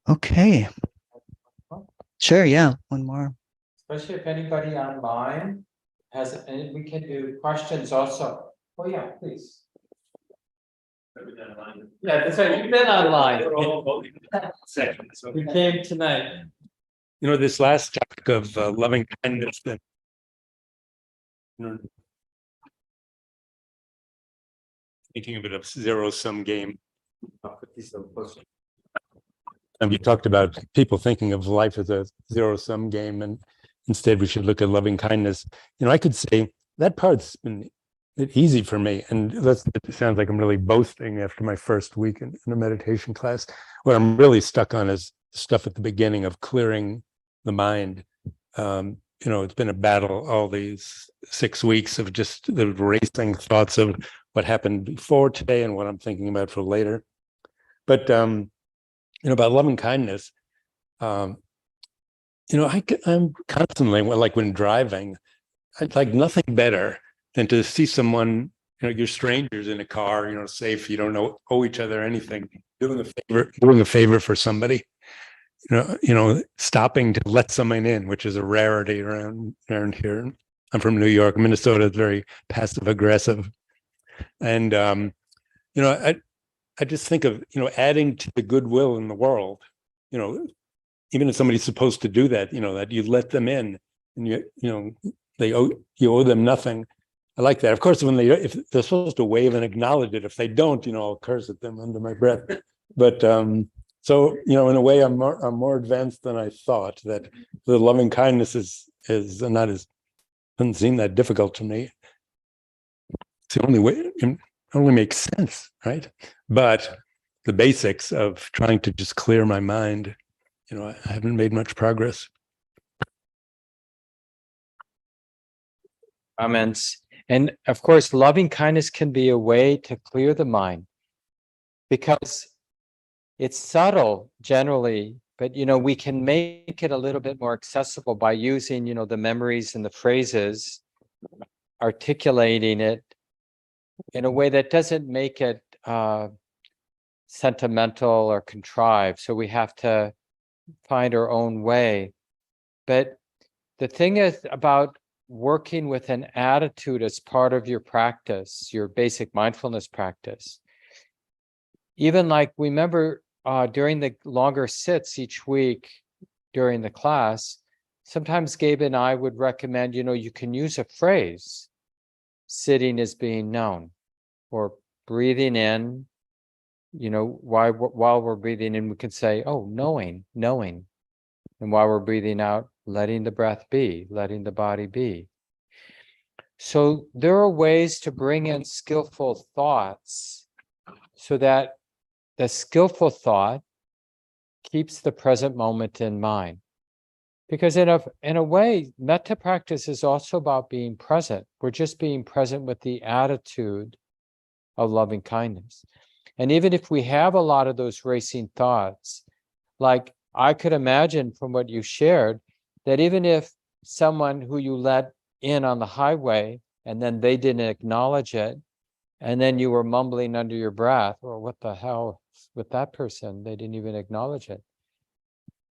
Okay. Sure, yeah, one more. Especially if anybody online has, and we can do questions also. Oh, yeah, please. Yeah, that's right. You've been online. We came tonight. This last topic of loving kindness, that thinking of it as zero-sum game. And we talked about people thinking of life as a zero-sum game, and instead we should look at loving kindness. I could say that part's been easy for me, and it sounds like I'm really boasting after my first week in a meditation class. What I'm really stuck on is stuff at the beginning of clearing the mind. It's been a battle all these 6 weeks of just the racing thoughts of what happened before today and what I'm thinking about for later. But about loving kindness, I'm constantly, like when driving, I'd like nothing better than to see someone, you're strangers in a car, safe, you don't owe each other anything, doing a favor for somebody, stopping to let someone in, which is a rarity around here. I'm from New York. Minnesota is very passive aggressive. And, I just think of, adding to the goodwill in the world, even if somebody's supposed to do that, that you let them in and you owe them nothing. I like that. Of course, if they're supposed to wave and acknowledge it, if they don't, I'll curse at them under my breath. But so, in a way, I'm more advanced than I thought. That the loving kindness doesn't seem that difficult to me. It's the only way. It only makes sense, right? But the basics of trying to just clear my mind, I haven't made much progress. Comments. And of course, loving kindness can be a way to clear the mind because it's subtle generally, but we can make it a little bit more accessible by using, the memories and the phrases, articulating it in a way that doesn't make it sentimental or contrived. So we have to find our own way. But the thing is about working with an attitude as part of your practice, your basic mindfulness practice. Even like, remember during the longer sits each week during the class, sometimes Gabe and I would recommend, you can use a phrase, sitting is being known, or breathing in, while we're breathing in, we can say, oh, knowing. And while we're breathing out, letting the breath be, letting the body be. So there are ways to bring in skillful thoughts so that the skillful thought keeps the present moment in mind. Because in a way, metta practice is also about being present. We're just being present with the attitude of loving kindness. And even if we have a lot of those racing thoughts, like I could imagine from what you shared, that even if someone who you let in on the highway and then they didn't acknowledge it, and then you were mumbling under your breath, or what the hell with that person, they didn't even acknowledge it.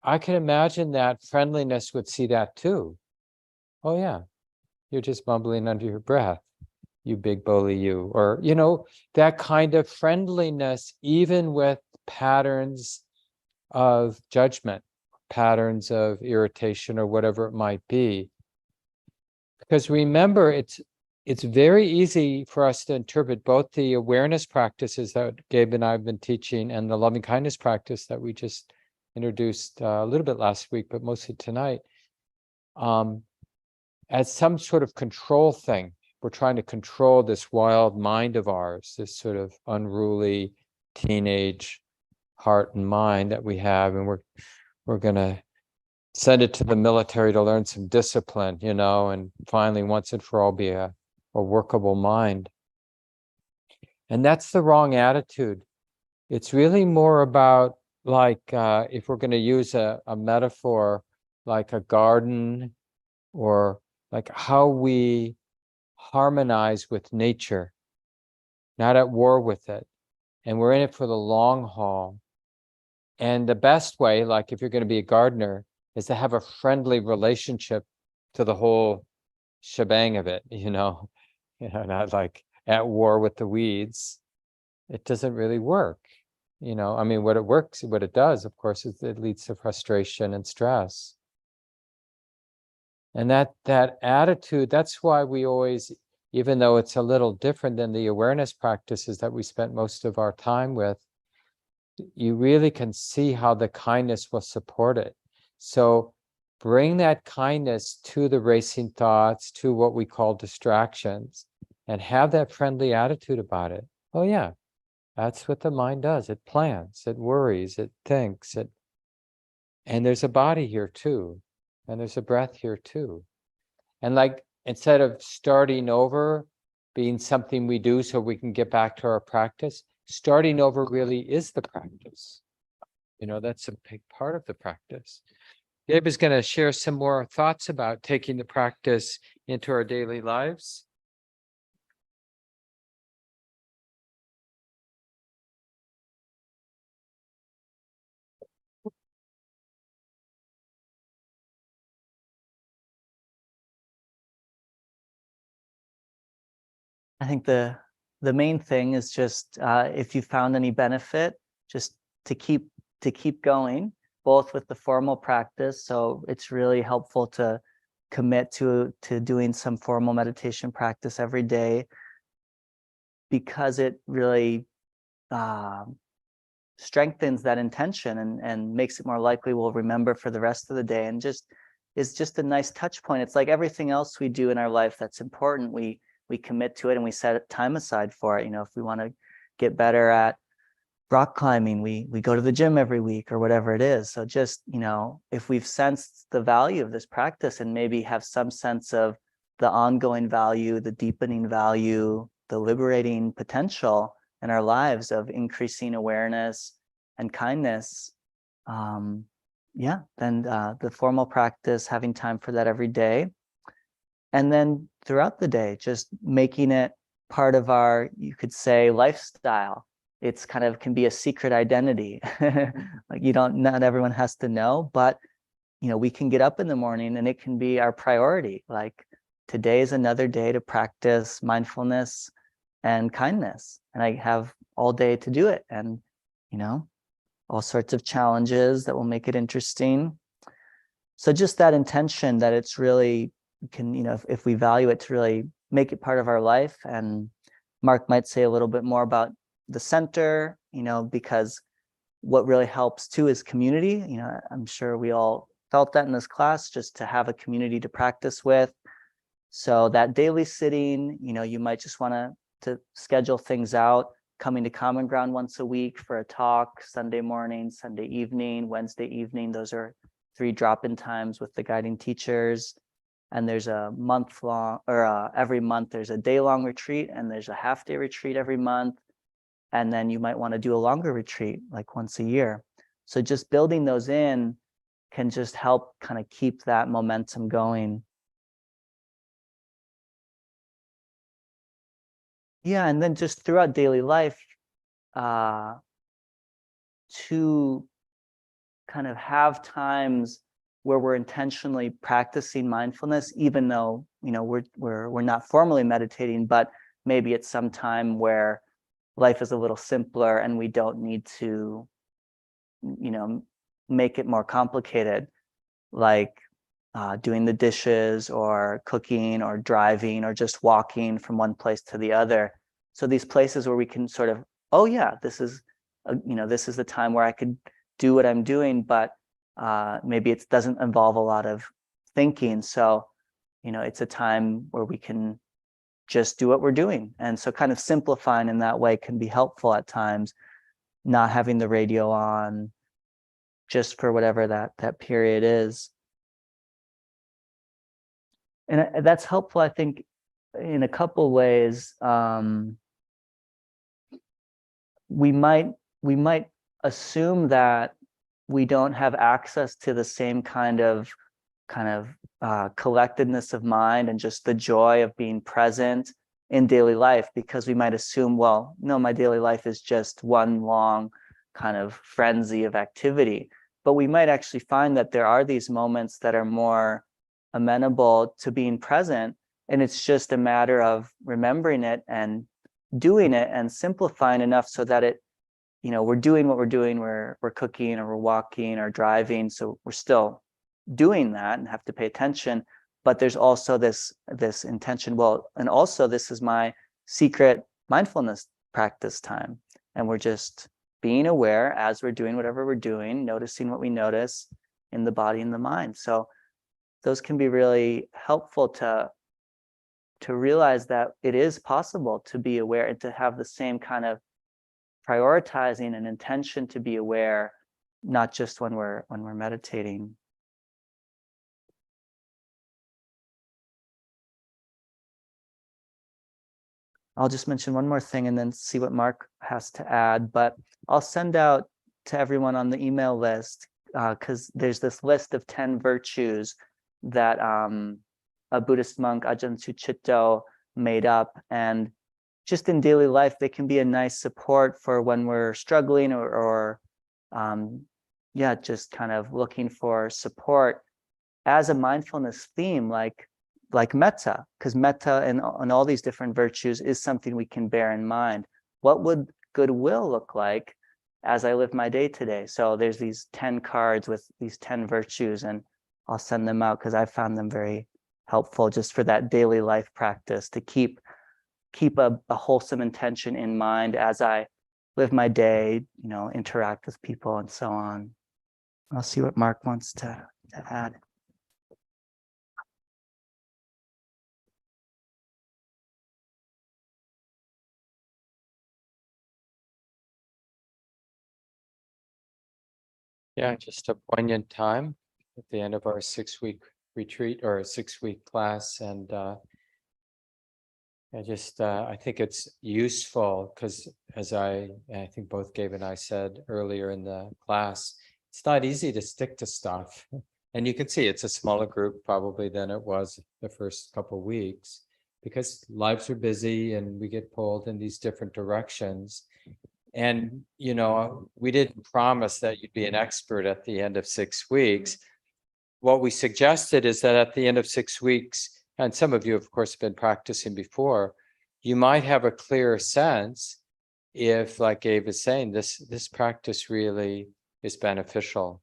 I can imagine that friendliness would see that too. Oh yeah, you're just mumbling under your breath, you big bully you. Or, that kind of friendliness, even with patterns of judgment, patterns of irritation, or whatever it might be. Because remember, it's very easy for us to interpret both the awareness practices that Gabe and I have been teaching and the loving kindness practice that we just introduced a little bit last week, but mostly tonight, as some sort of control thing. We're trying to control this wild mind of ours, this sort of unruly teenage heart and mind that we have, and we're going to send it to the military to learn some discipline, and finally once and for all be a workable mind. And that's the wrong attitude. It's really more about, like, if we're going to use a metaphor, like a garden, or like how we harmonize with nature, not at war with it. And we're in it for the long haul. And the best way, like if you're going to be a gardener, is to have a friendly relationship to the whole shebang of it, not like at war with the weeds. It doesn't really work. I mean, what it does, of course, is it leads to frustration and stress. And that attitude, that's why we always, even though it's a little different than the awareness practices that we spent most of our time with, you really can see how the kindness will support it. So bring that kindness to the racing thoughts, to what we call distractions, and have that friendly attitude about it. Oh yeah, that's what the mind does. It plans, it worries, it thinks, and there's a body here too. And there's a breath here too. And like, instead of starting over being something we do so we can get back to our practice, starting over really is the practice. That's a big part of the practice. Gabe is going to share some more thoughts about taking the practice into our daily lives. I think the main thing is just if you found any benefit, just to keep going, both with the formal practice. So it's really helpful to commit to doing some formal meditation practice every day, because it really strengthens that intention and makes it more likely we'll remember for the rest of the day, and just is just a nice touch point. It's like everything else we do in our life that's important. We commit to it and we set time aside for it. If we want to get better at rock climbing, we go to the gym every week or whatever it is. So just, if we've sensed the value of this practice and maybe have some sense of the ongoing value, the deepening value, the liberating potential in our lives of increasing awareness and kindness, then the formal practice, having time for that every day. And then throughout the day, just making it part of our, you could say, lifestyle. It's kind of can be a secret identity. Like not everyone has to know, but we can get up in the morning and it can be our priority. Like, today is another day to practice mindfulness and kindness, and I have all day to do it. And all sorts of challenges that will make it interesting. So just that intention that it's really can, if we value it, to really make it part of our life. And Mark might say a little bit more about the center, because what really helps too is community. I'm sure we all felt that in this class, just to have a community to practice with. So that daily sitting, you might just want to schedule things out, coming to Common Ground once a week for a talk, Sunday morning, Sunday evening, Wednesday evening. Those are 3 drop-in times with the guiding teachers. And there's a month-long, or every month there's a day-long retreat, and there's a half-day retreat every month. And then you might want to do a longer retreat, like once a year. So just building those in can just help kind of keep that momentum going. Yeah, and then just throughout daily life, to kind of have times where we're intentionally practicing mindfulness, even though we're not formally meditating, but maybe it's some time where life is a little simpler and we don't need to make it more complicated, like doing the dishes or cooking or driving or just walking from one place to the other. So these places where we can sort of, oh yeah, this is the time where I could do what I'm doing, but maybe it doesn't involve a lot of thinking. So, it's a time where we can just do what we're doing. And so kind of simplifying in that way can be helpful at times, not having the radio on just for whatever that period is. And that's helpful, I think, in a couple ways. We might assume that we don't have access to the same kind of collectedness of mind and just the joy of being present in daily life, because we might assume, well, no, my daily life is just one long kind of frenzy of activity. But we might actually find that there are these moments that are more amenable to being present, and it's just a matter of remembering it and doing it and simplifying enough so that it, we're doing what we're doing, we're cooking or we're walking or driving, so we're still doing that and have to pay attention, but there's also this intention, well, and also this is my secret mindfulness practice time, and we're just being aware as we're doing whatever we're doing, noticing what we notice in the body and the mind. So those can be really helpful to realize that it is possible to be aware and to have the same kind of prioritizing and intention to be aware, not just when we're meditating. I'll just mention one more thing and then see what Mark has to add, but I'll send out to everyone on the email list, because there's this list of 10 virtues that a Buddhist monk, Ajahn Sucitto, made up. And just in daily life, they can be a nice support for when we're struggling or just kind of looking for support as a mindfulness theme, like metta, because metta and all these different virtues is something we can bear in mind. What would goodwill look like as I live my day today? So there's these 10 cards with these 10 virtues, and I'll send them out because I found them very helpful just for that daily life practice, to keep a wholesome intention in mind as I live my day, interact with people and so on. I'll see what Mark wants to add. Yeah, just a poignant time at the end of our 6-week retreat or a 6-week class. And I think it's useful because, as I think both Gabe and I said earlier in the class, it's not easy to stick to stuff. And you can see it's a smaller group probably than it was the first couple of weeks, because lives are busy and we get pulled in these different directions. And, we didn't promise that you'd be an expert at the end of 6 weeks. What we suggested is that at the end of 6 weeks, and some of you, of course, have been practicing before, you might have a clearer sense if, like Gabe is saying, this practice really is beneficial.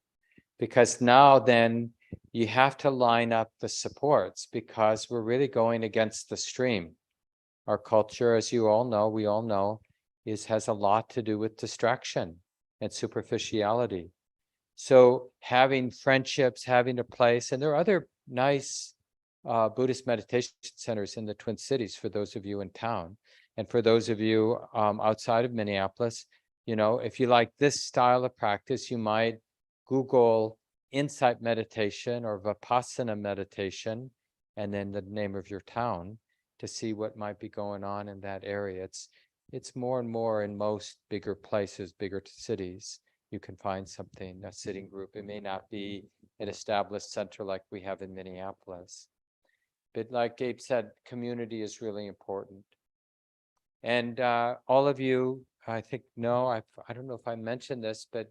Because now then you have to line up the supports, because we're really going against the stream. Our culture, as you all know, we all know, has a lot to do with distraction and superficiality. So having friendships, having a place, and there are other nice Buddhist meditation centers in the Twin Cities for those of you in town. And for those of you outside of Minneapolis, if you like this style of practice, you might Google insight meditation or Vipassana meditation, and then the name of your town, to see what might be going on in that area. It's more and more in most bigger places, bigger cities. You can find something, a sitting group. It may not be an established center like we have in Minneapolis. But like Gabe said, community is really important. And all of you, I think, I don't know if I mentioned this, but,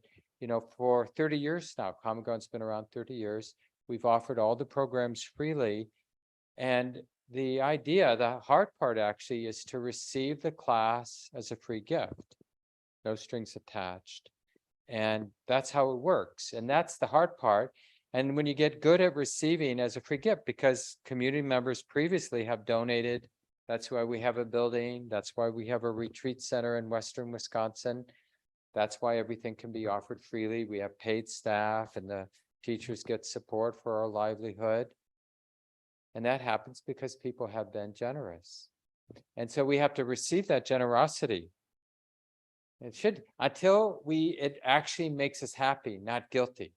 for 30 years now, Common Ground's been around 30 years. We've offered all the programs freely. And the idea, the hard part actually, is to receive the class as a free gift, no strings attached. And that's how it works. And that's the hard part. And when you get good at receiving as a free gift, because community members previously have donated, that's why we have a building. That's why we have a retreat center in Western Wisconsin. That's why everything can be offered freely. We have paid staff and the teachers get support for our livelihood. And that happens because people have been generous. And so we have to receive that generosity. It should, until it actually makes us happy, not guilty,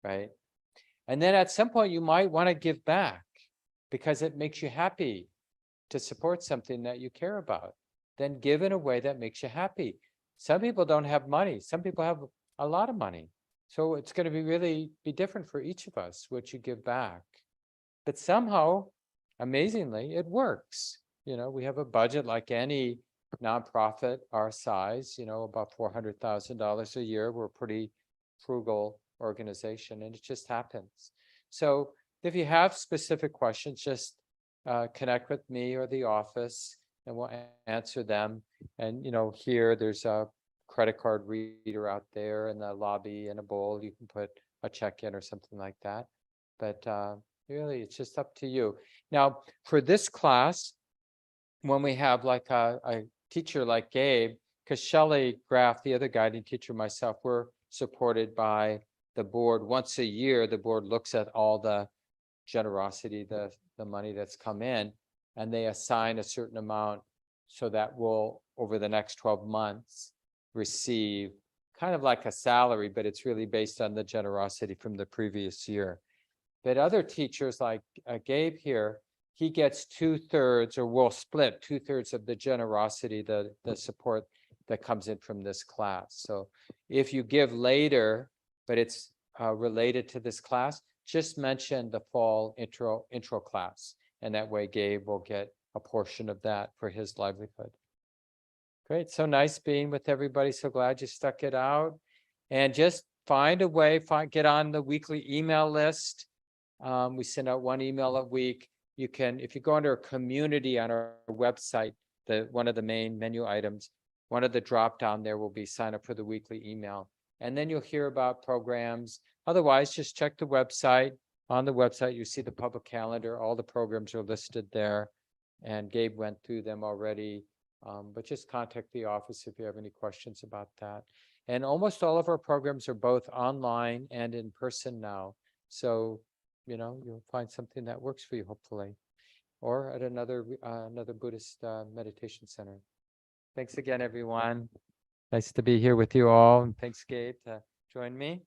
right? And then at some point you might want to give back because it makes you happy to support something that you care about. Then give in a way that makes you happy. Some people don't have money. Some people have a lot of money. So it's going to really be different for each of us, what you give back. But somehow, amazingly, it works. You know, we have a budget like any nonprofit our size, you know, about $400,000 a year. We're a pretty frugal organization, and it just happens. So if you have specific questions, just connect with me or the office, and we'll answer them. And, you know, here there's a credit card reader out there in the lobby in a bowl. You can put a check in or something like that. But really, it's just up to you. Now, for this class, when we have like a teacher like Gabe, because Shelley Graff, the other guiding teacher, myself, we're supported by the board. Once a year, the board looks at all the generosity, the money that's come in, and they assign a certain amount so that we'll, over the next 12 months, receive kind of like a salary, but it's really based on the generosity from the previous year. But other teachers like Gabe here, he gets 2/3, or we'll split 2/3 of the generosity, the support that comes in from this class. So if you give later, but it's related to this class, just mention the fall intro class. And that way Gabe will get a portion of that for his livelihood. Great, so nice being with everybody. So glad you stuck it out. And just find a way, get on the weekly email list. We send out one email a week. You can, if you go under community on our website, one of the main menu items, one of the drop down there will be sign up for the weekly email. And then you'll hear about programs. Otherwise, just check the website. On the website, you see the public calendar. All the programs are listed there. And Gabe went through them already. But just contact the office if you have any questions about that. And almost all of our programs are both online and in person now. So, you know, you'll find something that works for you, hopefully, or at another Buddhist meditation center. Thanks again, everyone. Nice to be here with you all. And thanks, Gabe, to join me.